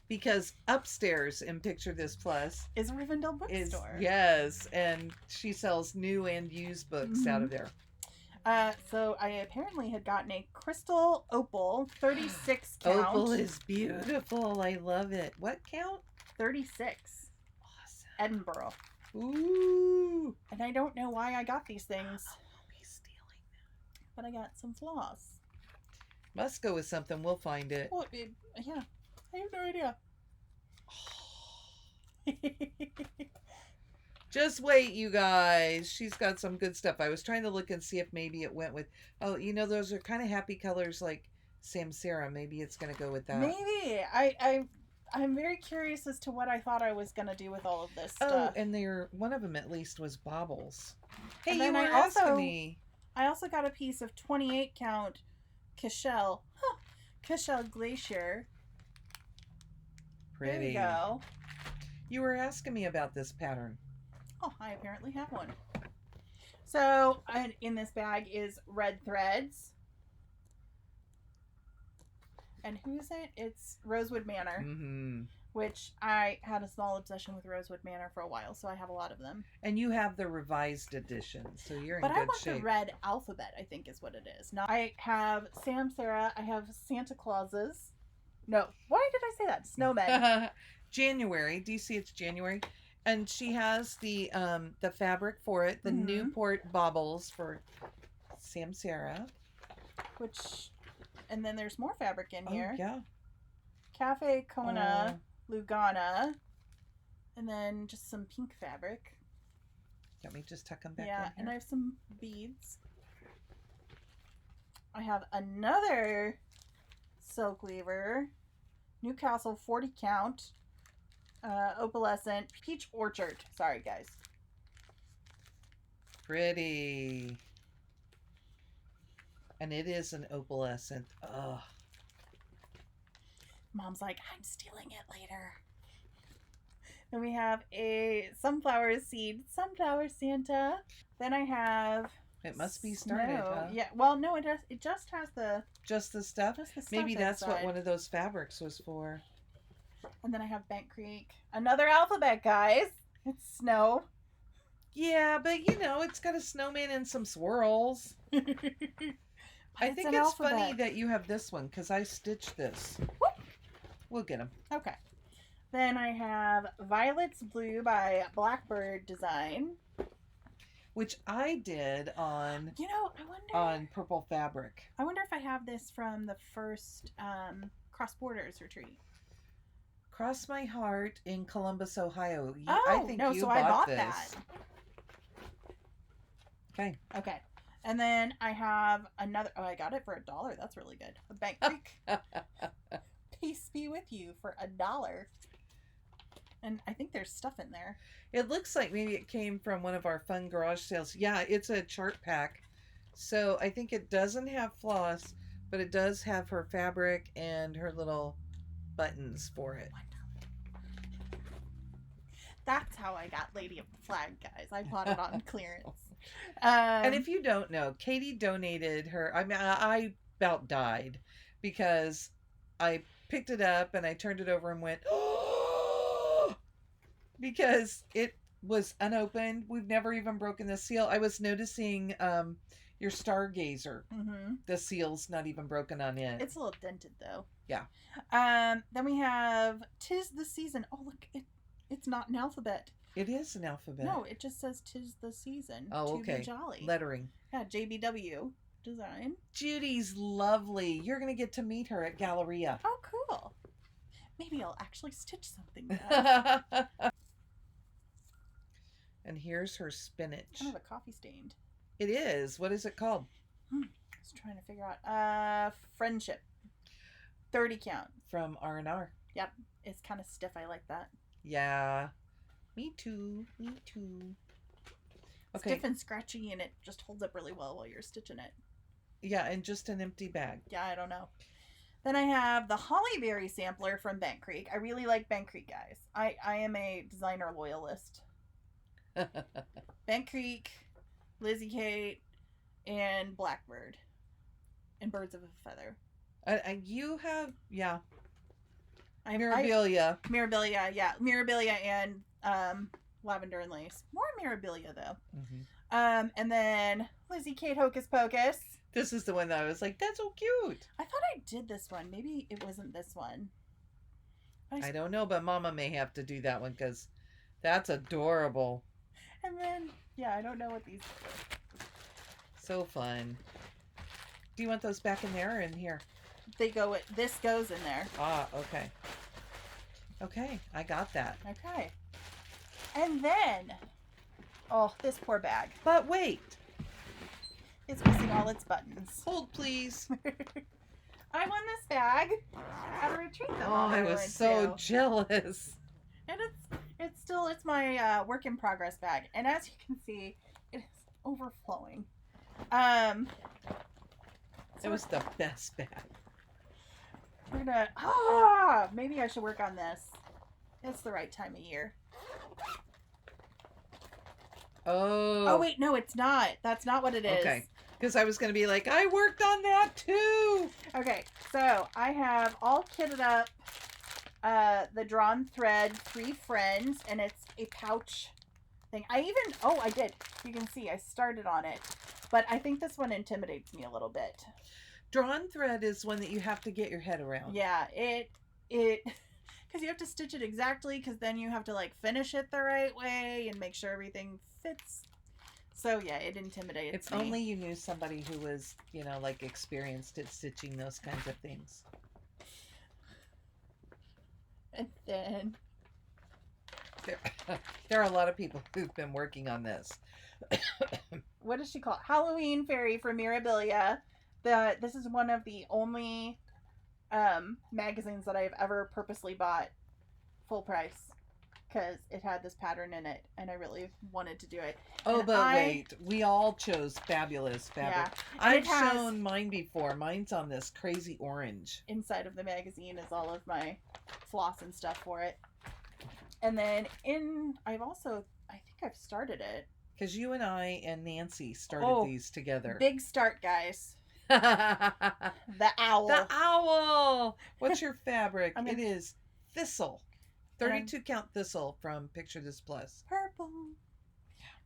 Because upstairs in Picture This Plus is a Rivendell bookstore. Yes, and she sells new and used books out of there. So I apparently had gotten a crystal opal, 36 count. Opal is beautiful. I love it. What count? 36. Awesome. Edinburgh. Ooh. And I don't know why I got these things. I won't be stealing them. But I got some floss. Must go with something. We'll find it. Well, yeah. I have no idea. Just wait, you guys. She's got some good stuff. I was trying to look and see if maybe it went with... Oh, you know, those are kind of happy colors like Samsara. Maybe it's going to go with that. Maybe. I'm very curious as to what I thought I was going to do with all of this stuff. Oh, and one of them at least was baubles. Hey, you were asking me. I also got a piece of 28 count Cashel. Cashel Glacier. Pretty. There you go. You were asking me about this pattern. Oh, I apparently have one. So, in this bag is red threads. And who's it? It's Rosewood Manor. Mm-hmm. Which I had a small obsession with Rosewood Manor for a while, so I have a lot of them. And you have the revised edition, so you're in good shape. But I want the red alphabet, I think is what it is. Now, I have Samsara. I have Santa Clauses. No, why did I say that? Snowmen. January. Do you see it's January? And she has the fabric for it, the Newport baubles for Samsara. And then there's more fabric in here. Yeah. Cafe Kona, Lugana, and then just some pink fabric. Let me just tuck them back in Yeah, here. and I have some beads. I have another silk weaver, Newcastle 40 count, opalescent, peach orchard. Sorry, guys. Pretty. And it is an opalescent. Ugh. Mom's like, I'm stealing it later. Then we have a sunflower seed, sunflower Santa. Then I have... It must be started, huh? Yeah. Well, no, it just has the... Just the stuff? Just the stuff Maybe that's inside. what one of those fabrics was for. And then I have Bank Creek. Another alphabet, guys. It's snow. Yeah, but you know, it's got a snowman and some swirls. I think it's funny that you have this one because I stitched this. Whoop. We'll get them. Okay. Then I have Violet's Blue by Blackbird Design. Which I did on... You know, I wonder... On purple fabric. I wonder if I have this from the first Cross Borders retreat. Cross My Heart in Columbus, Ohio. Oh, I think no, you so bought I bought this. that. Okay. Okay. And then I have another... Oh, I got it for $1. That's really good. A Bank Creek. Peace be with you for $1. And I think there's stuff in there. It looks like maybe it came from one of our fun garage sales. Yeah, it's a chart pack. So I think it doesn't have floss, but it does have her fabric and her little buttons for it. $1. That's how I got Lady of the Flag, guys. I bought it on clearance. And if you don't know, Katie donated her... I mean, I about died because I picked it up and I turned it over and went... Oh! Because it was unopened. We've never even broken the seal. I was noticing your Stargazer. Mm-hmm. The seal's not even broken on it. It's a little dented, though. Yeah. Then we have 'Tis the Season. Oh, look. It's not an alphabet. It is an alphabet. No, it just says 'Tis the Season. Oh, okay. To be jolly. Lettering. Yeah, JBW design. Judy's lovely. You're going to get to meet her at Galleria. Oh, cool. Maybe I'll actually stitch something now. And here's her spinach. Kind of a coffee stained. It is. What is it called? I was trying to figure out. Friendship. 30 count. From R&R. Yep. It's kind of stiff. I like that. Yeah. Me too. Me too. Okay. Stiff and scratchy, and it just holds up really well while you're stitching it. Yeah, and just an empty bag. Yeah, I don't know. Then I have the Hollyberry Sampler from Bank Creek. I really like Bank Creek, guys. I am a designer loyalist. Bank Creek, Lizzie Kate, and Blackbird. And Birds of a Feather. You have, yeah. Mirabilia, yeah. Mirabilia and Lavender and Lace. More Mirabilia, though. Mm-hmm. And then Lizzie Kate Hocus Pocus. This is the one that I was like, that's so cute. I thought I did this one. Maybe it wasn't this one. I don't know, but Mama may have to do that one because that's adorable. And then, yeah, I don't know what these are. So fun. Do you want those back in there or in here? This goes in there. Ah, okay. Okay, I got that. Okay. And then, oh, this poor bag. But wait. It's missing all its buttons. Hold, please. I won this bag at a retreat that I was so jealous. And it's my work in progress bag. And as you can see, it is overflowing. It was the best bag. We're gonna, maybe I should work on this. It's the right time of year. Oh, wait, no, it's not. That's not what it is. Okay. Because I was going to be like, I worked on that too. Okay, so I have all kitted up the drawn thread 3 friends, and it's a pouch thing. I did. You can see I started on it, but I think this one intimidates me a little bit. Drawn thread is one that you have to get your head around. Yeah, it because you have to stitch it exactly, because then you have to like finish it the right way and make sure everything fits. So yeah, it intimidates me. If only you knew somebody who was, like experienced at stitching those kinds of things. And then there are a lot of people who've been working on this. What does she call it? Halloween Fairy from Mirabilia. This is one of the only magazines that I've ever purposely bought full price, because it had this pattern in it and I really wanted to do it. Wait, we all chose fabulous fabric. Yeah. I've shown mine before. Mine's on this crazy orange. Inside of the magazine is all of my floss and stuff for it. And then I think I've started it. Because you and I and Nancy started these together. Big start, guys. The owl. The owl. What's your fabric? It is thistle. 32 count thistle from Picture This Plus. Purple.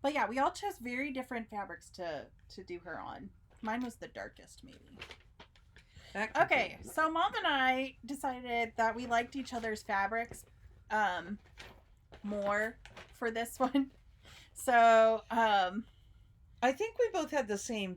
But yeah, we all chose very different fabrics to do her on. Mine was the darkest, maybe. Okay, so Mom and I decided that we liked each other's fabrics more for this one. So, I think we both had the same.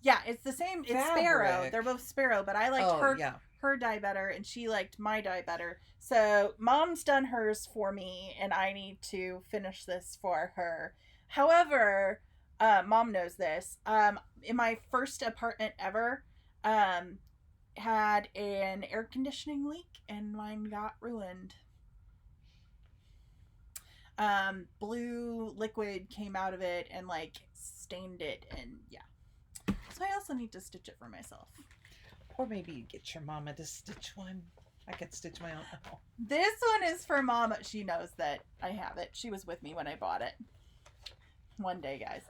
Yeah, it's the same. It's fabric. Sparrow. They're both Sparrow, but I liked her dye better, and she liked my dye better. So Mom's done hers for me, and I need to finish this for her. However, Mom knows this. In my first apartment ever, had an air conditioning leak, and mine got ruined. Blue liquid came out of it and like stained it, and yeah. So I also need to stitch it for myself. Or maybe you get your mama to stitch one. I could stitch my own. Oh. This one is for Mama. She knows that I have it. She was with me when I bought it. One day, guys.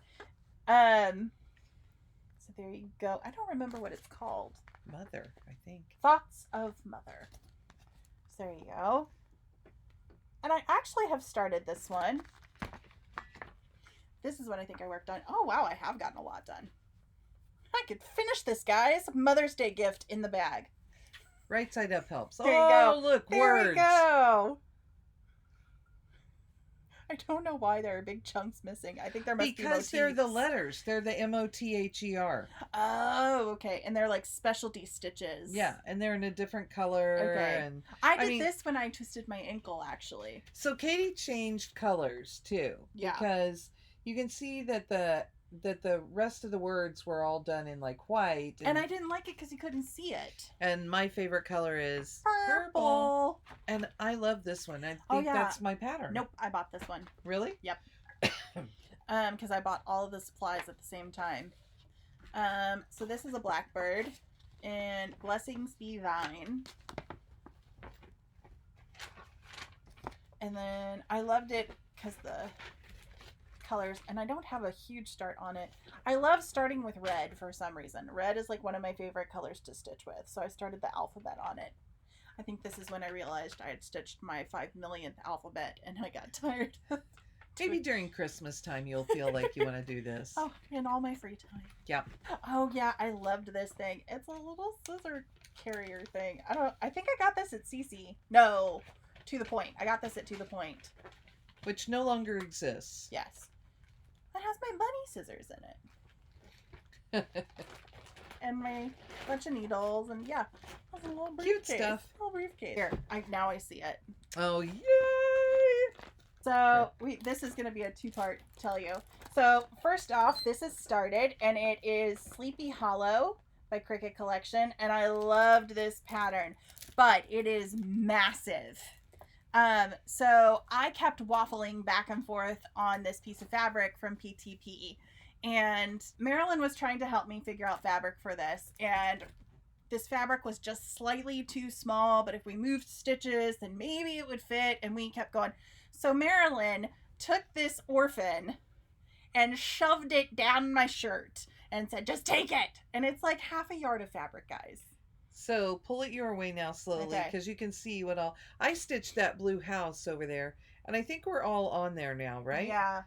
So there you go. I don't remember what it's called. Mother, I think. Thoughts of Mother. So there you go. And I actually have started this one. This is what I think I worked on. Oh, wow. I have gotten a lot done. I could finish this, guys. Mother's Day gift in the bag. Right side up helps. There you go. Look, there words. We go. I don't know why there are big chunks missing. I think there must be motifs. Because they're the letters. They're the MOTHER. Oh, okay. And they're like specialty stitches. Yeah, and they're in a different color. Okay. And I did this when I twisted my ankle, actually. So Katie changed colors too. Yeah. Because you can see that the rest of the words were all done in like white. And I didn't like it because you couldn't see it. And my favorite color is purple. And I love this one. I think that's my pattern. Nope, I bought this one. Really? Yep. Because I bought all of the supplies at the same time. So this is a blackbird. And Blessings Be Thine. And then I loved it because the colors, and I don't have a huge start on it. I love starting with red for some reason. Red is like one of my favorite colors to stitch with, so I started the alphabet on it. I think this is when I realized I had stitched my 5 millionth alphabet and I got tired. Maybe during Christmas time you'll feel like you want to do this. Oh, in all my free time. Yep. Oh yeah, I loved this thing. It's a little scissor carrier thing. I think I got this at CC. No, To the Point. I got this at To the Point. Which no longer exists. Yes. That has my bunny scissors in it. And my bunch of needles, and yeah, that's a little briefcase. Cute stuff. Little briefcase. Here, now I see it. Oh yay! So this is going to be a two-part tell you. So first off, this is started, and it is Sleepy Hollow by Cricket Collection, and I loved this pattern, but it is massive. So I kept waffling back and forth on this piece of fabric from PTP. And Marilyn was trying to help me figure out fabric for this. And this fabric was just slightly too small, but if we moved stitches, then maybe it would fit. And we kept going. So Marilyn took this orphan and shoved it down my shirt and said, just take it. And it's like half a yard of fabric, guys. So pull it your way now slowly, because you can see what all... I stitched that blue house over there. And I think we're all on there now, right? Yeah.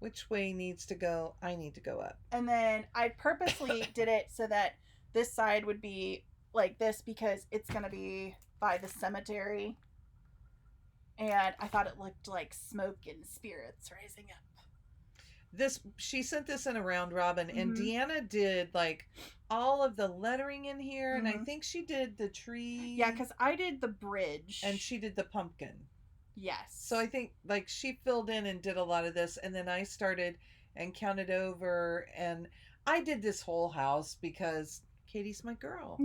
Which way needs to go? I need to go up. And then I purposely did it so that this side would be like this because it's going to be by the cemetery. And I thought it looked like smoke and spirits rising up. She sent this in a round robin, and Deanna did like all of the lettering in here, and I think she did the tree. Yeah, because I did the bridge. And she did the pumpkin. Yes. So I think like she filled in and did a lot of this, and then I started and counted over, and I did this whole house because Katie's my girl.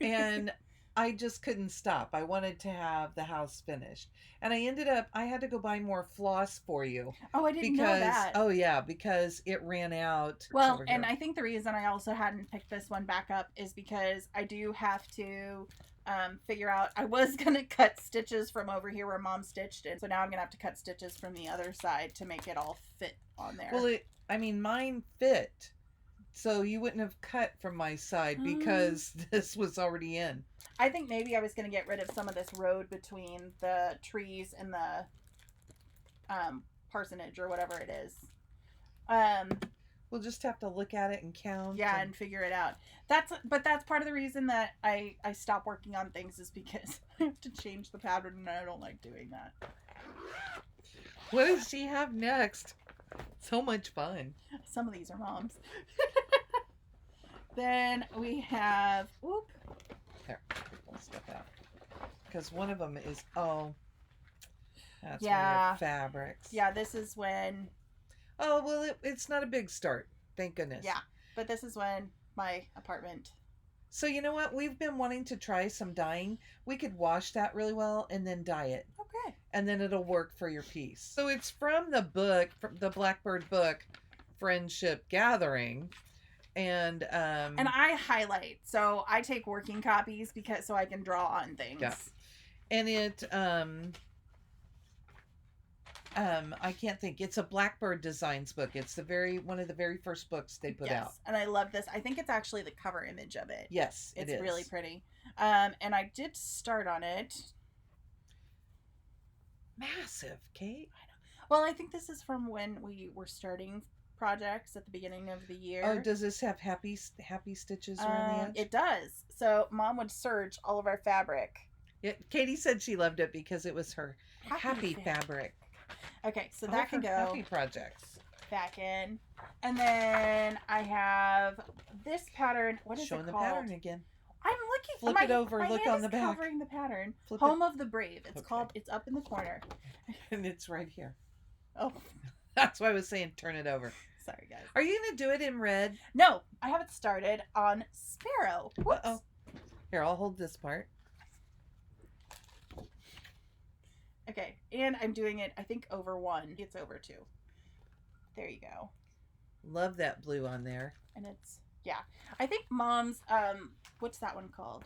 And I just couldn't stop. I wanted to have the house finished. And I had to go buy more floss for you. Oh, I didn't know that. Oh yeah, because it ran out. Well, and I think the reason I also hadn't picked this one back up is because I do have to figure out, I was going to cut stitches from over here where Mom stitched it. So now I'm going to have to cut stitches from the other side to make it all fit on there. Well, mine fit. So you wouldn't have cut from my side because this was already in. I think maybe I was going to get rid of some of this road between the trees and the parsonage or whatever it is. We'll just have to look at it and count. Yeah, and figure it out. That's part of the reason that I stop working on things is because I have to change the pattern and I don't like doing that. What does she have next? So much fun. Some of these are Mom's. Then we have... Oop. There. We'll step out. Because one of them is... Oh. That's one of the fabrics. Yeah, this is when... Oh, well, it's not a big start. Thank goodness. Yeah, but this is when my apartment... So you know what? We've been wanting to try some dyeing. We could wash that really well and then dye it. Okay. And then it'll work for your piece. So it's from the book, from the Blackbird book, Friendship Gathering. And I highlight. So I take working copies so I can draw on things. Yeah. And it I can't think. It's a Blackbird Designs book. It's one of the very first books they put out. And I love this. I think it's actually the cover image of it. Yes, it is. It's really pretty. And I did start on it. Massive, Kate. I know. Well, I think this is from when we were starting projects at the beginning of the year. Oh, does this have happy stitches around the edge? It does. So Mom would serge all of our fabric. Yeah, Katie said she loved it because it was her happy fabric. Okay, so that can go happy projects back in. And then I have this pattern. What is it called? Showing the pattern again. I'm looking. Flip it over. Look on the back. Covering the pattern. Flip Home of the Brave. It's Okay. called. It's up in the corner. And it's right here. Oh, That's why I was saying turn it over. sorry, guys. Are you gonna do it in red? No, I have it started on Sparrow. Whoops. Uh-oh. Here, I'll hold this part. Okay, and I'm doing it, I think, over 1. It's over 2. There you go. Love that blue on there. And it's, yeah. I think Mom's, what's that one called?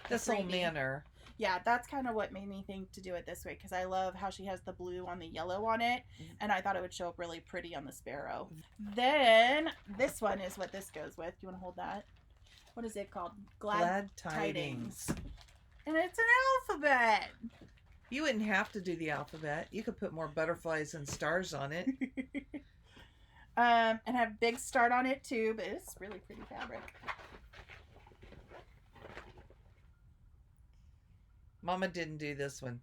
This old manor. Yeah, that's kind of what made me think to do it this way, because I love how she has the blue on the yellow on it, and I thought it would show up really pretty on the Sparrow. Then, this one is what this goes with. Do you want to hold that? What is it called? Glad Tidings. And it's an alphabet. You wouldn't have to do the alphabet. You could put more butterflies and stars on it. And have a big start on it too, but it's really pretty fabric. Mama didn't do this one.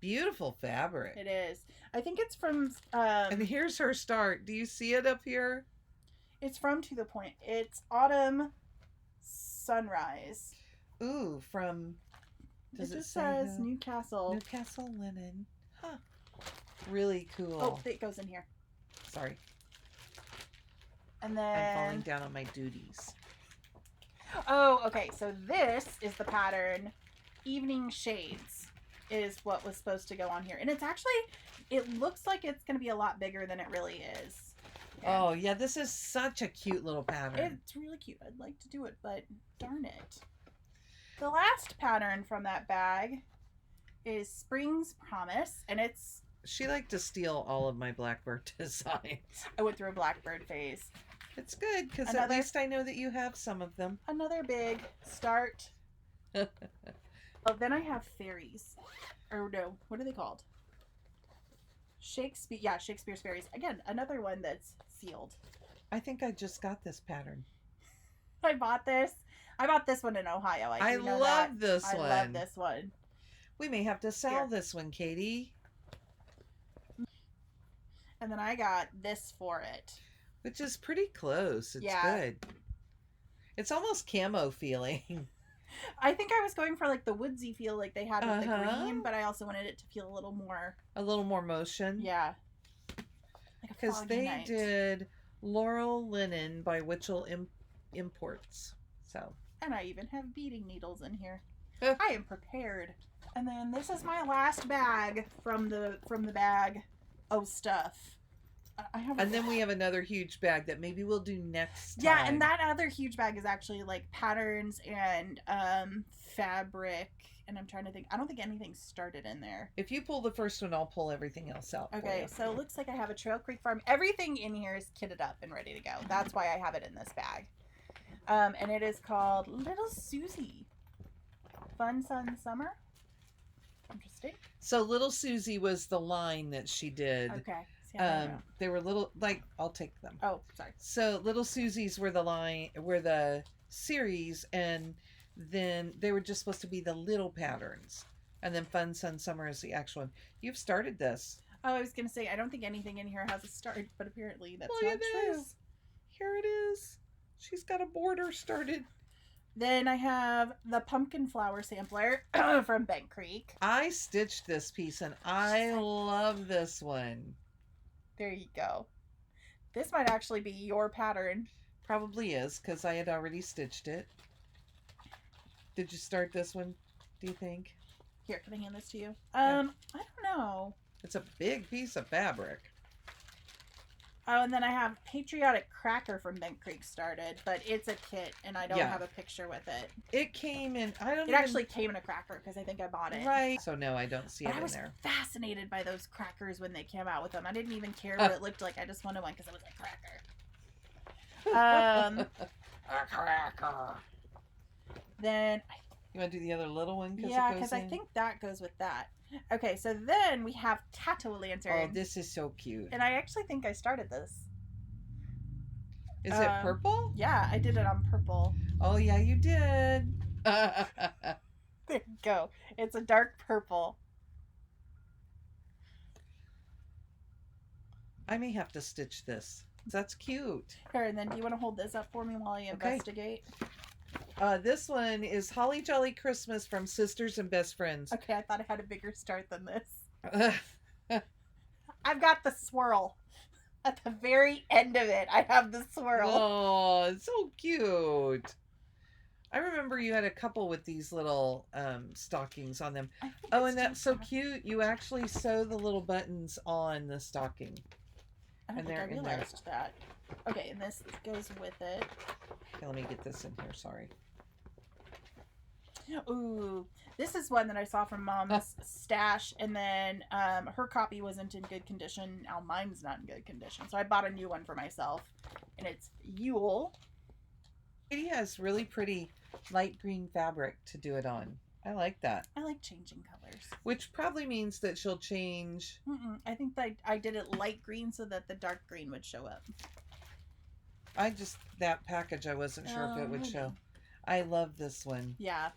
Beautiful fabric. It is. I think it's from... and here's her start. Do you see it up here? It's from To the Point. It's Autumn Sunrise. Ooh, from... Does it just say says Newcastle. Newcastle linen. Huh. Really cool. Oh, it goes in here. Sorry. And then... I'm falling down on my duties. Oh, okay. So this is the pattern. Evening Shades is what was supposed to go on here. And it's actually... It looks like it's going to be a lot bigger than it really is. Yeah. Oh, yeah. This is such a cute little pattern. It's really cute. I'd like to do it, but darn it. The last pattern from that bag is Spring's Promise, and it's... She liked to steal all of my Blackbird designs. I went through a Blackbird phase. It's good, because at least I know that you have some of them. Another big start. Oh, then I have fairies. Or no, what are they called? Shakespeare. Yeah, Shakespeare's Fairies. Again, another one that's sealed. I think I just got this pattern. I bought this. I bought this one in Ohio. I love this one. I love this one. We may have to sell this one, Katie. And then I got this for it. Which is pretty close. It's good. It's almost camo feeling. I think I was going for like the woodsy feel like they had with the green, but I also wanted it to feel a little more... A little more motion? Yeah. Because they did Laurel Linen by Whirl Imports. So... And I even have beading needles in here. I am prepared. And then this is my last bag from the bag of stuff. And then we have another huge bag that maybe we'll do next time. Yeah, and that other huge bag is actually like patterns and fabric. And I'm trying to think. I don't think anything started in there. If you pull the first one, I'll pull everything else out. Okay, so it looks like I have a Trail Creek Farm. Everything in here is kitted up and ready to go. That's why I have it in this bag. And it is called Little Susie. Fun Sun Summer. Interesting. So Little Susie was the line that she did. Okay. They were little, like, I'll take them. Oh, sorry. So Little Susie's were the series, and then they were just supposed to be the little patterns. And then Fun Sun Summer is the actual one. You've started this. Oh, I was going to say, I don't think anything in here has a start, but apparently that's not true. Here it is. She's got a border started. Then I have the Pumpkin Flower Sampler from Bent Creek. I stitched this piece, and I love this one. There you go. This might actually be your pattern. Probably is, because I had already stitched it. Did you start this one, do you think? Here, can I hand this to you? I don't know. It's a big piece of fabric. Oh, and then I have Patriotic Cracker from Bent Creek started, but it's a kit, and I don't have a picture with it. It came in, It actually came in a cracker, because I think I bought it. Right. So no, I don't see it in there. I was fascinated by those crackers when they came out with them. I didn't even care what it looked like. I just wanted one because it was a cracker. A cracker. Then... You want to do the other little one? Yeah, because I think that goes with that. Okay, so then we have Tattoo Lantern. Oh, this is so cute. And I actually think I started this. Is it purple? Yeah, I did it on purple. Oh, yeah, you did. There you go. It's a dark purple. I may have to stitch this. That's cute. Here, and then do you want to hold this up for me while I investigate? This one is Holly Jolly Christmas from Sisters and Best Friends. Okay, I thought I had a bigger start than this. I've got the swirl. At the very end of it, I have the swirl. Oh, it's so cute. I remember you had a couple with these little stockings on them. Oh, and that's so cute. You actually sew the little buttons on the stocking. I don't think I realized that. Okay, and this goes with it. Okay, let me get this in here. Sorry. Ooh, this is one that I saw from Mom's stash, and then her copy wasn't in good condition. Now mine's not in good condition, so I bought a new one for myself, and it's Yule. Katie has really pretty light green fabric to do it on. I like that. I like changing colors. Which probably means that she'll change. I think that I did it light green so that the dark green would show up. That package, I wasn't sure if it would show. I love this one. Yeah.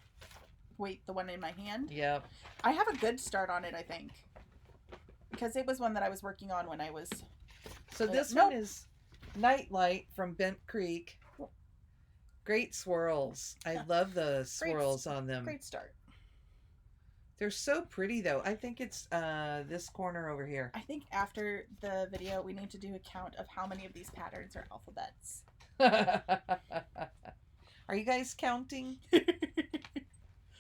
Wait, the one in my hand? Yep. I have a good start on it, I think. Because it was one that I was working on when I was... So this one is Nightlight from Bent Creek. Great swirls. I love the swirls on them. Great start. They're so pretty, though. I think it's this corner over here. I think after the video, we need to do a count of how many of these patterns are alphabets. Are you guys counting?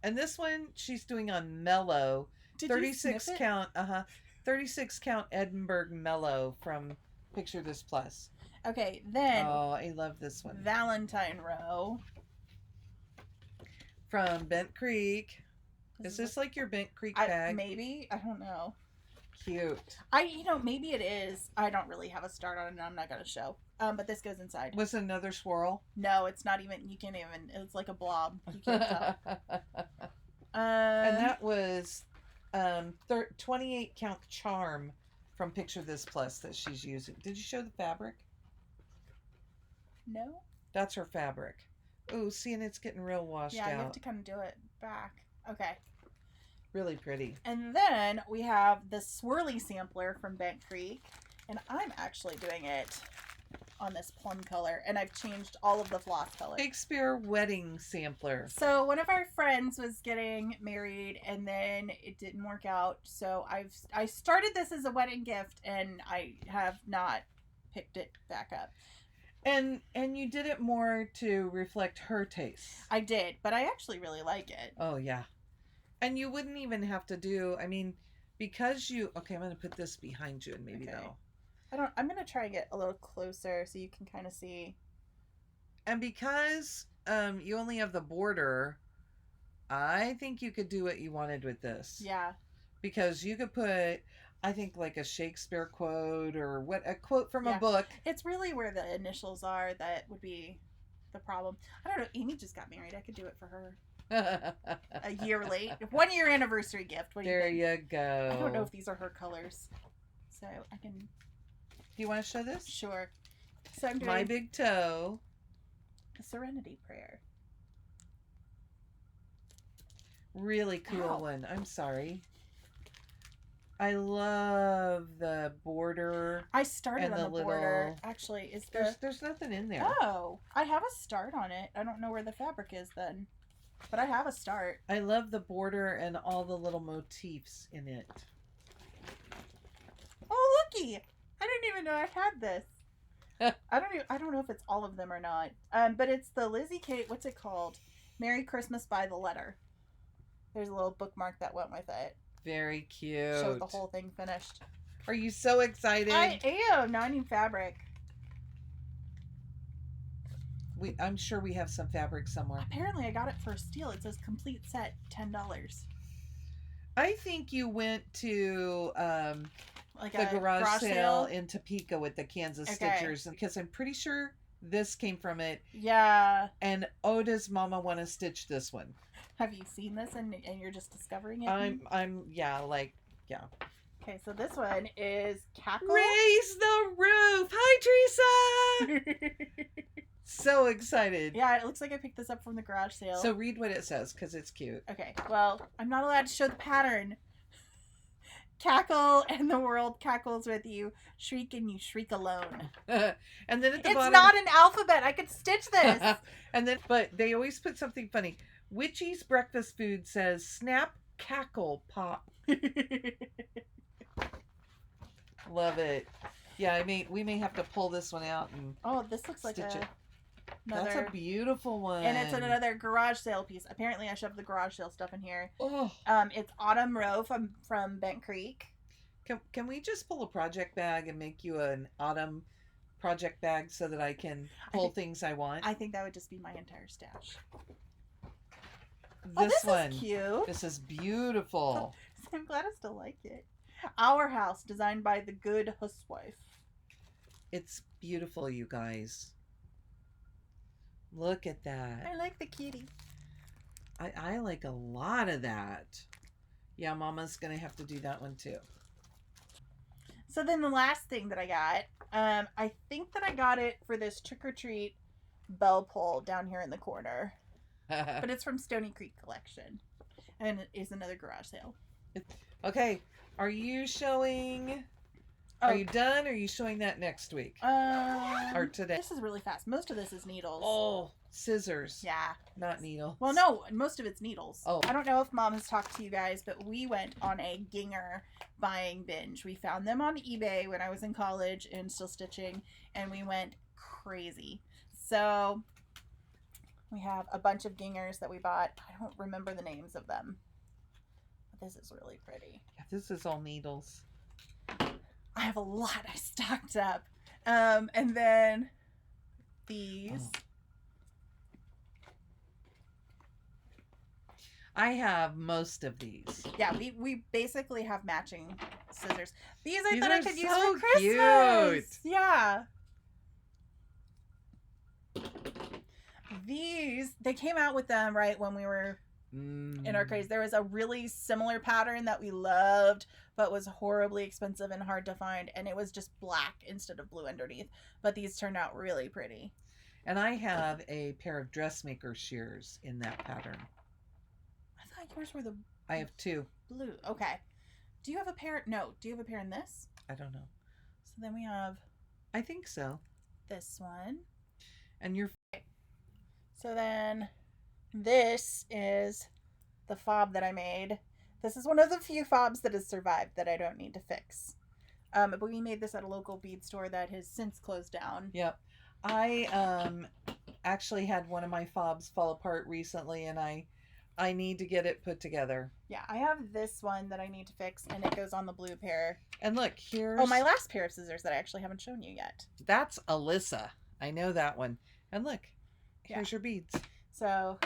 And this one, she's doing on Mellow. Did 36 count, 36 count Edinburgh Mellow from Picture This Plus. Okay, then. Oh, I love this one. Valentine Row. From Bent Creek. Is this like your Bent Creek bag? Maybe. I don't know. Cute. Maybe it is. I don't really have a start on it, and I'm not going to show. But this goes inside. Was it another swirl? No, it's not even. You can't even. It's like a blob. You can't tell. And that was 28 count Charm from Picture This Plus that she's using. Did you show the fabric? No. That's her fabric. Oh, see, and it's getting real washed out. Yeah, you have to kind of do it back. Okay. Really pretty. And then we have the Swirly Sampler from Bent Creek. And I'm actually doing it on this plum color. And I've changed all of the floss colors. Shakespeare Wedding Sampler. So one of our friends was getting married and then it didn't work out. So I started this as a wedding gift and I have not picked it back up. And you did it more to reflect her taste. I did, but I actually really like it. Oh, yeah. And you wouldn't even have to do, because you... Okay, I'm going to put this behind you and maybe that'll... I'm going to try and get a little closer so you can kind of see. And because you only have the border, I think you could do what you wanted with this. Yeah. Because you could put... I think like a Shakespeare quote or a quote from a book. It's really where the initials are that would be the problem. I don't know. Amy just got married. I could do it for her. A year late. 1 year anniversary gift. What do you think? There you go. I don't know if these are her colors. So I can... Do you want to show this? Sure. So I'm doing My Big Toe. A Serenity Prayer. Really cool one. I'm sorry. I love the border. I started on the little... border. Actually, there's nothing in there. Oh, I have a start on it. I don't know where the fabric is then, but I have a start. I love the border and all the little motifs in it. Oh, looky! I didn't even know I had this. I don't know if it's all of them or not. But it's the Lizzie Kate. What's it called? Merry Christmas by the Letter. There's a little bookmark that went with it. Very cute. Shows the whole thing finished. Are you so excited? I am. Now I need fabric. I'm sure we have some fabric somewhere. Apparently I got it for a steal. It says complete set, $10. I think you went to like the garage sale in Topeka with the Kansas Stitchers, because I'm pretty sure this came from it. Yeah. And does Mama want to stitch this one? Have you seen this and you're just discovering it? Yeah. Okay, so this one is Cackle. Raise the roof! Hi, Teresa! So excited. Yeah, it looks like I picked this up from the garage sale. So read what it says, because it's cute. Okay, well, I'm not allowed to show the pattern. Cackle and the world cackles with you. Shriek and you shriek alone. And then at the it's bottom... It's not an alphabet. I could stitch this. But they always put something funny. Witchy's breakfast food says snap, cackle, pop. Love it. Yeah, we may have to pull this one out and this looks like stitch it. Another... That's a beautiful one. And it's another garage sale piece. Apparently I shoved the garage sale stuff in here. Oh. It's Autumn Row from Bent Creek. Can we just pull a project bag and make you an autumn project bag so that I can pull things I want? I think that would just be my entire stash. This one is cute. This is beautiful. I'm glad I still like it. Our House, designed by the Good Housewife. It's beautiful, you guys. Look at that. I like the kitty. I like a lot of that. Yeah, Mama's gonna have to do that one too. So then the last thing that I got, I think that I got it for this trick or treat bell pull down here in the corner, but it's from Stony Creek Collection, and it is another garage sale. Okay, are you showing? Are you done? Or are you showing that next week or today? This is really fast. Most of this is needles. Oh, scissors. Yeah, not needles. Well, no, most of it's needles. Oh, I don't know if Mom has talked to you guys, but we went on a Ginger buying binge. We found them on eBay when I was in college and still stitching, and we went crazy. So we have a bunch of Gingers that we bought. I don't remember the names of them, but this is really pretty. Yeah, this is all needles. I have a lot I stocked up. And then these. Oh. I have most of these. Yeah, we basically have matching scissors. These I thought I could use so for Christmas. Cute. Yeah. These, they came out with them right when we were in our craze. There was a really similar pattern that we loved, but was horribly expensive and hard to find, and it was just black instead of blue underneath. But these turned out really pretty. And I have a pair of dressmaker shears in that pattern. I thought yours were the... I have two. Blue. Okay. Do you have a pair? No. Do you have a pair in this? I don't know. So then we have... I think so. This one. And you're... So then this is the fob that I made. This is one of the few fobs that has survived that I don't need to fix. But we made this at a local bead store that has since closed down. Yep. I actually had one of my fobs fall apart recently, and I need to get it put together. Yeah, I have this one that I need to fix, and it goes on the blue pair. And look, here's... Oh, my last pair of scissors that I actually haven't shown you yet. That's Alyssa. I know that one. And look, here's your beads. So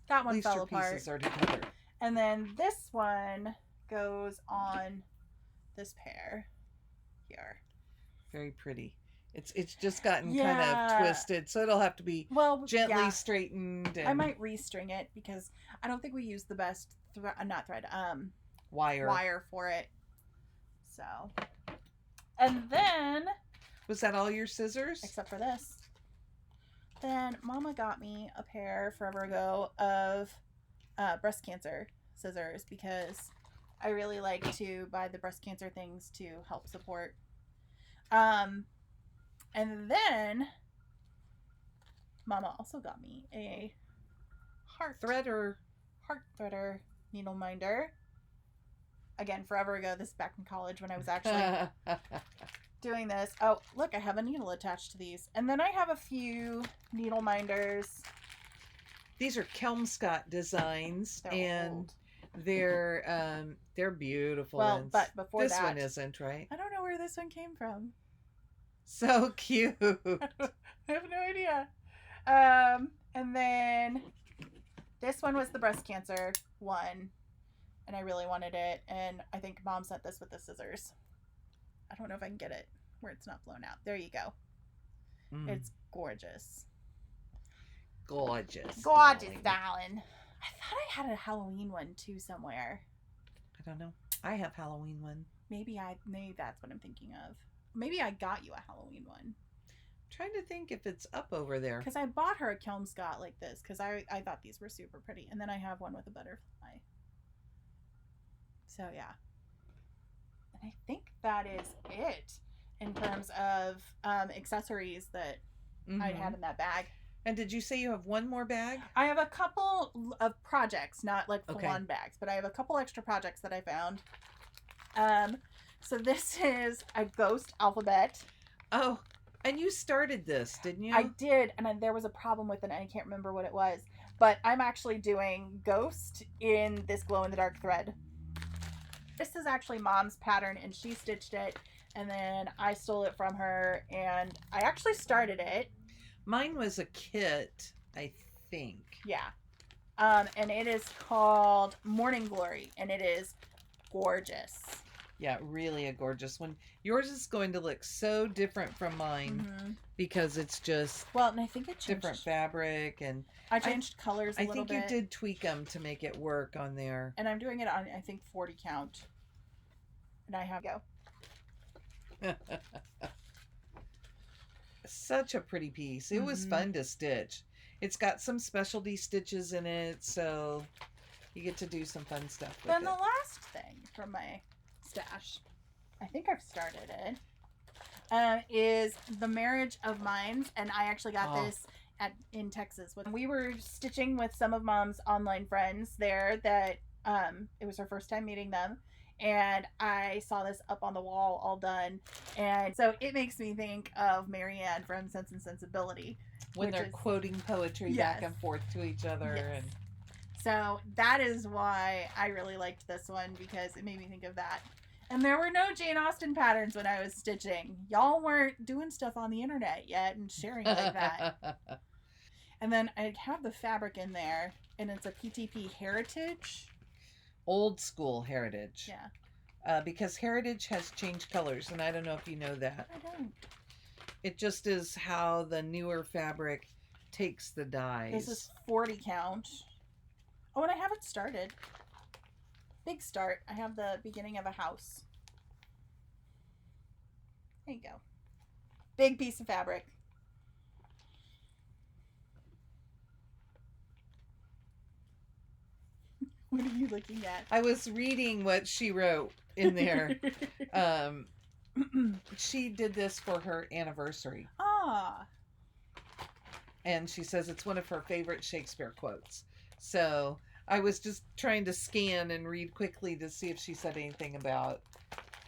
that one fell apart. At least your pieces are together. And then this one goes on this pair here. Very pretty. It's just gotten kind of twisted, so it'll have to be gently straightened. And... I might restring it because I don't think we use the best wire for it. So, and then was that all your scissors? Except for this. Then Mama got me a pair forever ago of breast cancer scissors because I really like to buy the breast cancer things to help support. And then Mama also got me a heart threader needle minder. Again, forever ago. This is back in college when I was actually doing this. Oh, look, I have a needle attached to these. And then I have a few needle minders. These are Kelmscott designs, and old. They're beautiful. Well, but before this one isn't, right? I don't know where this one came from. So cute. I have no idea. And then this one was the breast cancer one, and I really wanted it, and I think Mom sent this with the scissors. I don't know if I can get it where it's not blown out. There you go. It's gorgeous. Gorgeous, darling. I thought I had a Halloween one too somewhere. I don't know. I have Halloween one. Maybe that's what I'm thinking of. Maybe I got you a Halloween one. I'm trying to think if it's up over there. Because I bought her a Kelmscott like this because I thought these were super pretty. And then I have one with a butterfly. So yeah. And I think that is it in terms of accessories that I had in that bag. And did you say you have one more bag? I have a couple of projects, not like full-on bags, but I have a couple extra projects that I found. So this is a ghost alphabet. Oh, and you started this, didn't you? I did, and there was a problem with it, and I can't remember what it was. But I'm actually doing ghost in this glow-in-the-dark thread. This is actually Mom's pattern, and she stitched it, and then I stole it from her, and I actually started it. Mine was a kit, I think. Yeah. And it is called Morning Glory, and it is gorgeous. Yeah, really a gorgeous one. Yours is going to look so different from mine because it's just well, and I think it changed different fabric, and I changed colors a little bit. I think you did tweak them to make it work on there. And I'm doing it on, I think, 40 count. And I have go. Such a pretty piece. It was fun to stitch. It's got some specialty stitches in it, so you get to do some fun stuff with Then it. the last thing from my stash, I think I've started it, is the Marriage of Minds. And I actually got this in Texas. We were stitching with some of Mom's online friends there that it was her first time meeting them. And I saw this up on the wall all done. And so it makes me think of Marianne from Sense and Sensibility. When they're quoting poetry back and forth to each other. Yes. And so that is why I really liked this one, because it made me think of that. And there were no Jane Austen patterns when I was stitching. Y'all weren't doing stuff on the internet yet and sharing like that. And then I have the fabric in there, and it's a PTP Heritage. Old school Heritage. Yeah. Because Heritage has changed colors, and I don't know if you know that. I don't. It just is how the newer fabric takes the dyes. This is 40 count. Oh, and I haven't started. Big start. I have the beginning of a house. There you go. Big piece of fabric. What are you looking at? I was reading what she wrote in there. She did this for her anniversary. Ah. And she says it's one of her favorite Shakespeare quotes. So I was just trying to scan and read quickly to see if she said anything about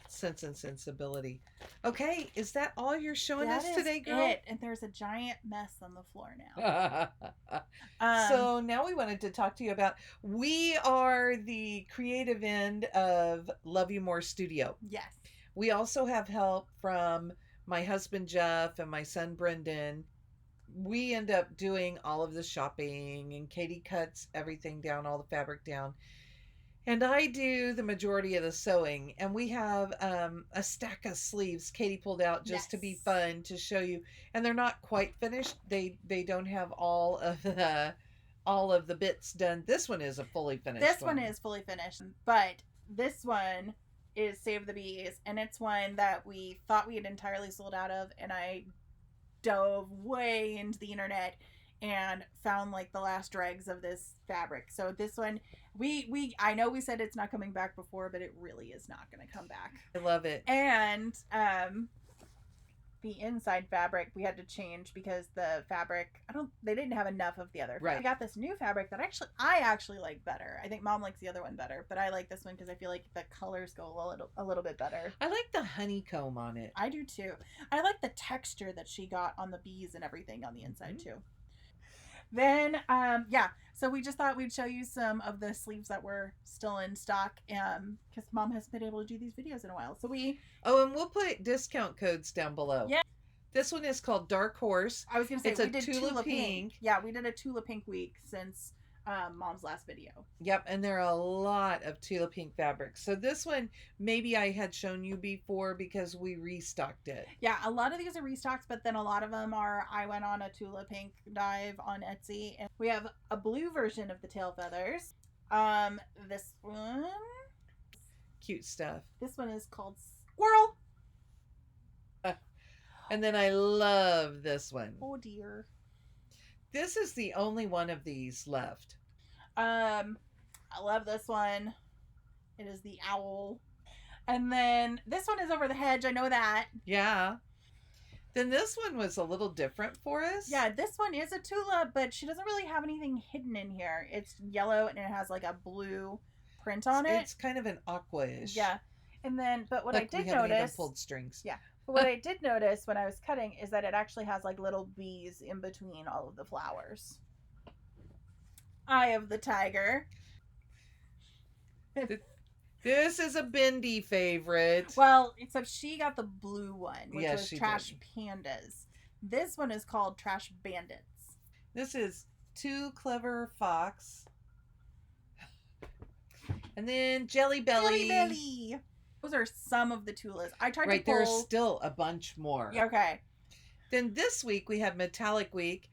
Sense and Sensibility. Okay, is that all you're showing us today, girl? It. And there's a giant mess on the floor now. So now we wanted to talk to you about, we are the creative end of Love You More Studio. Yes. We also have help from my husband Jeff and my son Brendan. We end up doing all of the shopping, and Katie cuts everything down, all the fabric down. And I do the majority of the sewing. And we have a stack of sleeves Katie pulled out just to be fun to show you. And they're not quite finished. They don't have all of the bits done. This one is a fully finished one. This one is fully finished. But this one is Save the Bees. And it's one that we thought we had entirely sold out of. And I dove way into the internet and found like the last dregs of this fabric. So this one, I know we said it's not coming back before, but it really is not going to come back. I love it. And the inside fabric we had to change because the fabric, they didn't have enough of the other. Right. I got this new fabric that I actually like better. I think Mom likes the other one better, but I like this one because I feel like the colors go a little bit better. I like the honeycomb on it. I do too. I like the texture that she got on the bees and everything on the inside too. Then, so we just thought we'd show you some of the sleeves that were still in stock, because Mom hasn't been able to do these videos in a while. So and we'll put discount codes down below. Yeah. This one is called Dark Horse. I was going to say, it's we did Tulip Pink. Yeah, we did a Tulip Pink week since Mom's last video. Yep, and there are a lot of Tulip Pink fabrics. So this one, maybe I had shown you before because we restocked it. Yeah, a lot of these are restocks, but then a lot of them are, I went on a Tulip Pink dive on Etsy, and we have a blue version of the tail feathers. This one. Cute stuff. This one is called Whirl. And then I love this one. Oh dear. This is the only one of these left. I love this one. It is the owl. And then this one is Over the Hedge. I know that. Yeah. Then this one was a little different for us. Yeah, this one is a tulip, but she doesn't really have anything hidden in here. It's yellow and it has like a blue print on it. It's kind of an aqua-ish. Yeah. And then, but what I did we haven't even notice, pulled strings. Yeah. But what I did notice when I was cutting is that it actually has like little bees in between all of the flowers. Eye of the Tiger. This is a Bindi favorite. Well, except she got the blue one, which Yes, was she Trash did. Pandas. This one is called Trash Bandits. This is Too Clever Fox. And then Jelly Belly. Jelly Belly. Those are some of the tulas. I tried to Right, pull... there's still a bunch more. Yeah, okay. Then this week we have Metallic Week,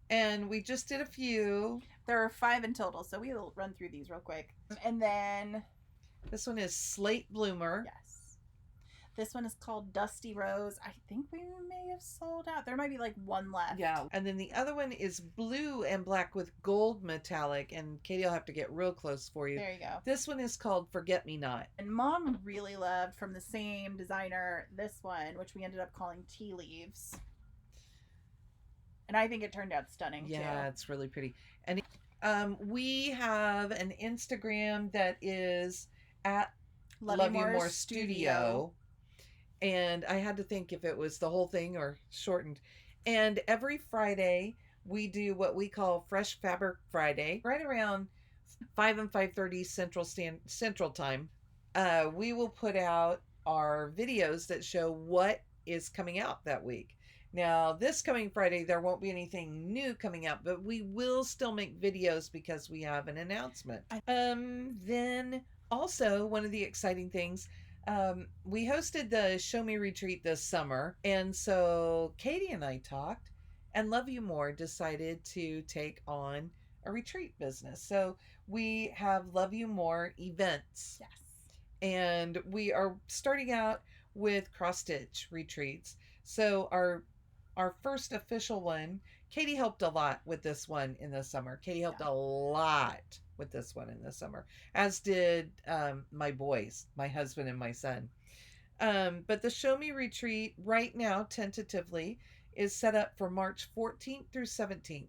and we just did a few. There are 5 in total, so we'll run through these real quick. And then... This one is Slate Bloomer. Yes. This one is called Dusty Rose. I think we may have sold out. There might be like one left. Yeah. And then the other one is blue and black with gold metallic. And Katie will have to get real close for you. There you go. This one is called Forget Me Not. And Mom really loved, from the same designer, this one, which we ended up calling Tea Leaves. And I think it turned out stunning, too. Yeah, it's really pretty. And we have an Instagram that is at Love You More Studio. And I had to think if it was the whole thing or shortened. And every Friday, we do what we call Fresh Fabric Friday. Right around 5 and 5:30 Central Time, we will put out our videos that show what is coming out that week. Now, this coming Friday, there won't be anything new coming out, but we will still make videos because we have an announcement. Then also, one of the exciting things, we hosted the Show Me Retreat this summer, and so Katie and I talked, and Love You More decided to take on a retreat business. So we have Love You More events. Yes. And we are starting out with cross-stitch retreats. So our first official one, Katie helped a lot with this one in the summer. Katie helped a lot with this one in the summer, as did my boys, my husband and my son. But the Show Me Retreat right now, tentatively, is set up for March 14th through 17th.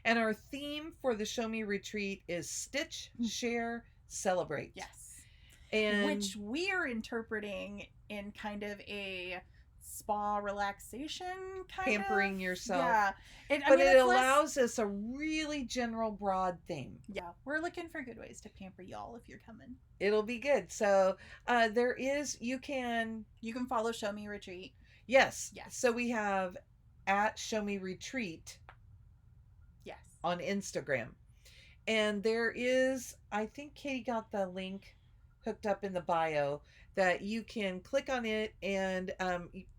And our theme for the Show Me Retreat is Stitch, Share, Celebrate. Yes. And which we are interpreting in kind of a spa relaxation kind pampering of yourself. Yeah. But it allows us a really general, broad theme. Yeah. We're looking for good ways to pamper y'all if you're coming. It'll be good. So you can follow Show Me Retreat. Yes. So we have at Show Me Retreat. Yes. On Instagram. And there is, I think Katie got the link hooked up in the bio that you can click on it and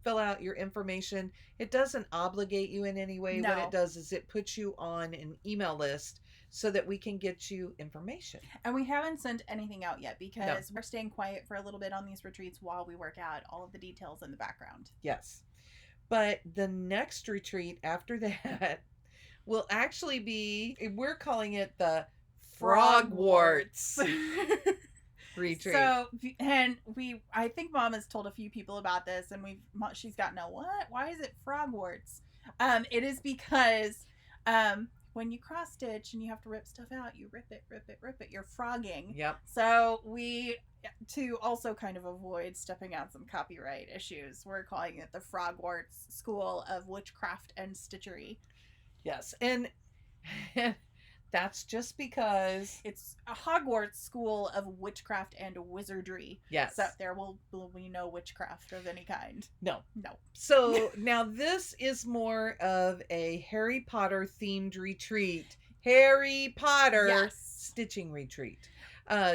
fill out your information. It doesn't obligate you in any way. No. What it does is it puts you on an email list so that we can get you information. And we haven't sent anything out yet because we're staying quiet for a little bit on these retreats while we work out all of the details in the background. Yes. But the next retreat after that will actually be, we're calling it the Frogwarts Retreat. So, and I think Mom has told a few people about this, and she's gotten a what? Why is it Frogwarts? It is because when you cross stitch and you have to rip stuff out, you rip it, you're frogging. Yep. So to also kind of avoid stepping out some copyright issues, we're calling it the Frogwarts School of Witchcraft and Stitchery. Yes, and that's just because it's a Hogwarts School of Witchcraft and Wizardry. Yes. So there will be no witchcraft of any kind. No. No. So now this is more of a Harry Potter themed retreat. Harry Potter stitching retreat.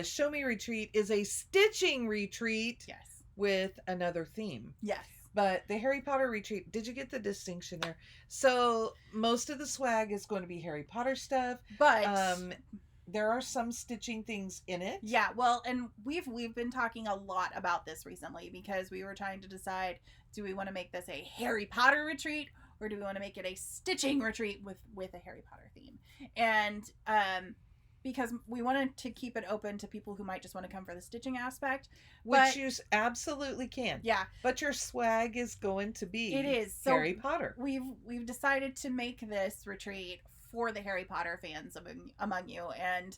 Show Me Retreat is a stitching retreat. Yes. With another theme. Yes. But the Harry Potter retreat, did you get the distinction there? So most of the swag is going to be Harry Potter stuff, but there are some stitching things in it. Yeah, well, and we've been talking a lot about this recently because we were trying to decide, do we want to make this a Harry Potter retreat or do we want to make it a stitching retreat with a Harry Potter theme? And because we wanted to keep it open to people who might just want to come for the stitching aspect. Which you absolutely can. Yeah. But your swag is going to be Harry Potter. We've decided to make this retreat for the Harry Potter fans among you. And,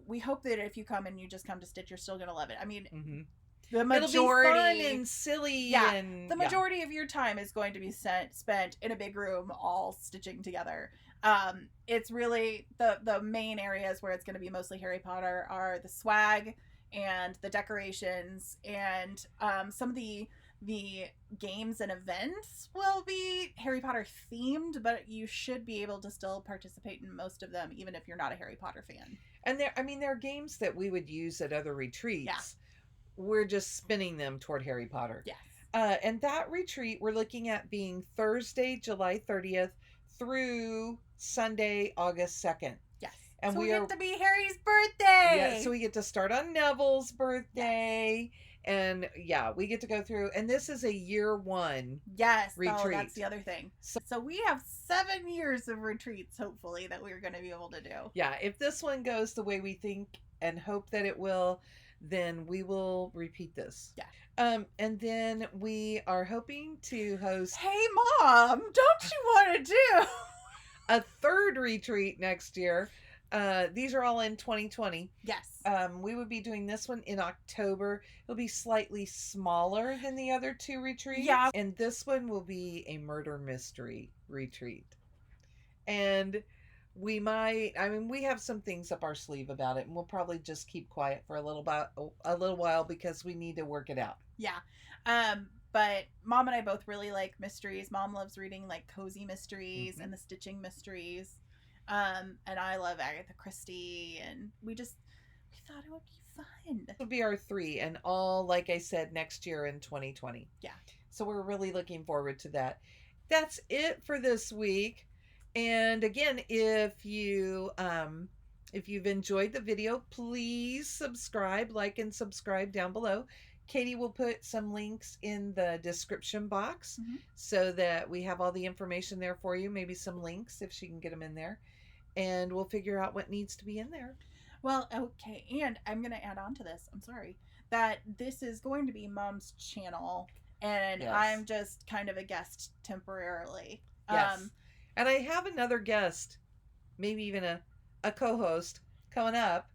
we hope that if you come and you just come to stitch, you're still going to love it. I mean, the majority... It'll be fun and silly. Yeah, and, the majority of your time is going to be spent in a big room all stitching together. It's really the main areas where it's going to be mostly Harry Potter are the swag and the decorations, and some of the games and events will be Harry Potter themed, but you should be able to still participate in most of them even if you're not a Harry Potter fan. And there are games that we would use at other retreats. we're just spinning them toward Harry Potter. Yes. And that retreat, we're looking at being Thursday, July 30th through Sunday, August 2nd. Yes. And so we get to be Harry's birthday. Yeah, so we get to start on Neville's birthday. Yes. And yeah, we get to go through, and this is a year 1 retreat. Oh, that's the other thing. So we have 7 years of retreats, hopefully, that we're going to be able to do. Yeah, if this one goes the way we think and hope that it will, then we will repeat this. Yeah. And then we are hoping to host... Hey, Mom, don't you want to do a 3rd retreat next year? These are all in 2020. Yes. We would be doing this one in October. It'll be slightly smaller than the other 2 retreats. Yeah. And this one will be a murder mystery retreat. And we have some things up our sleeve about it, and we'll probably just keep quiet for a little while because we need to work it out. Yeah. But Mom and I both really like mysteries. Mom loves reading like cozy mysteries and the stitching mysteries. And I love Agatha Christie, and we thought it would be fun. This will be our 3, and all, like I said, next year in 2020. Yeah. So we're really looking forward to that. That's it for this week. And again, if you've enjoyed the video, please subscribe, like and subscribe down below. Katie will put some links in the description box so that we have all the information there for you. Maybe some links if she can get them in there. And we'll figure out what needs to be in there. Well, okay. And I'm going to add on to this. I'm sorry. That this is going to be Mom's channel. And yes. I'm just kind of a guest temporarily. Yes. And I have another guest. Maybe even a co-host coming up.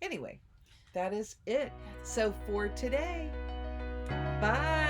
Anyway, that is it. So for today, bye.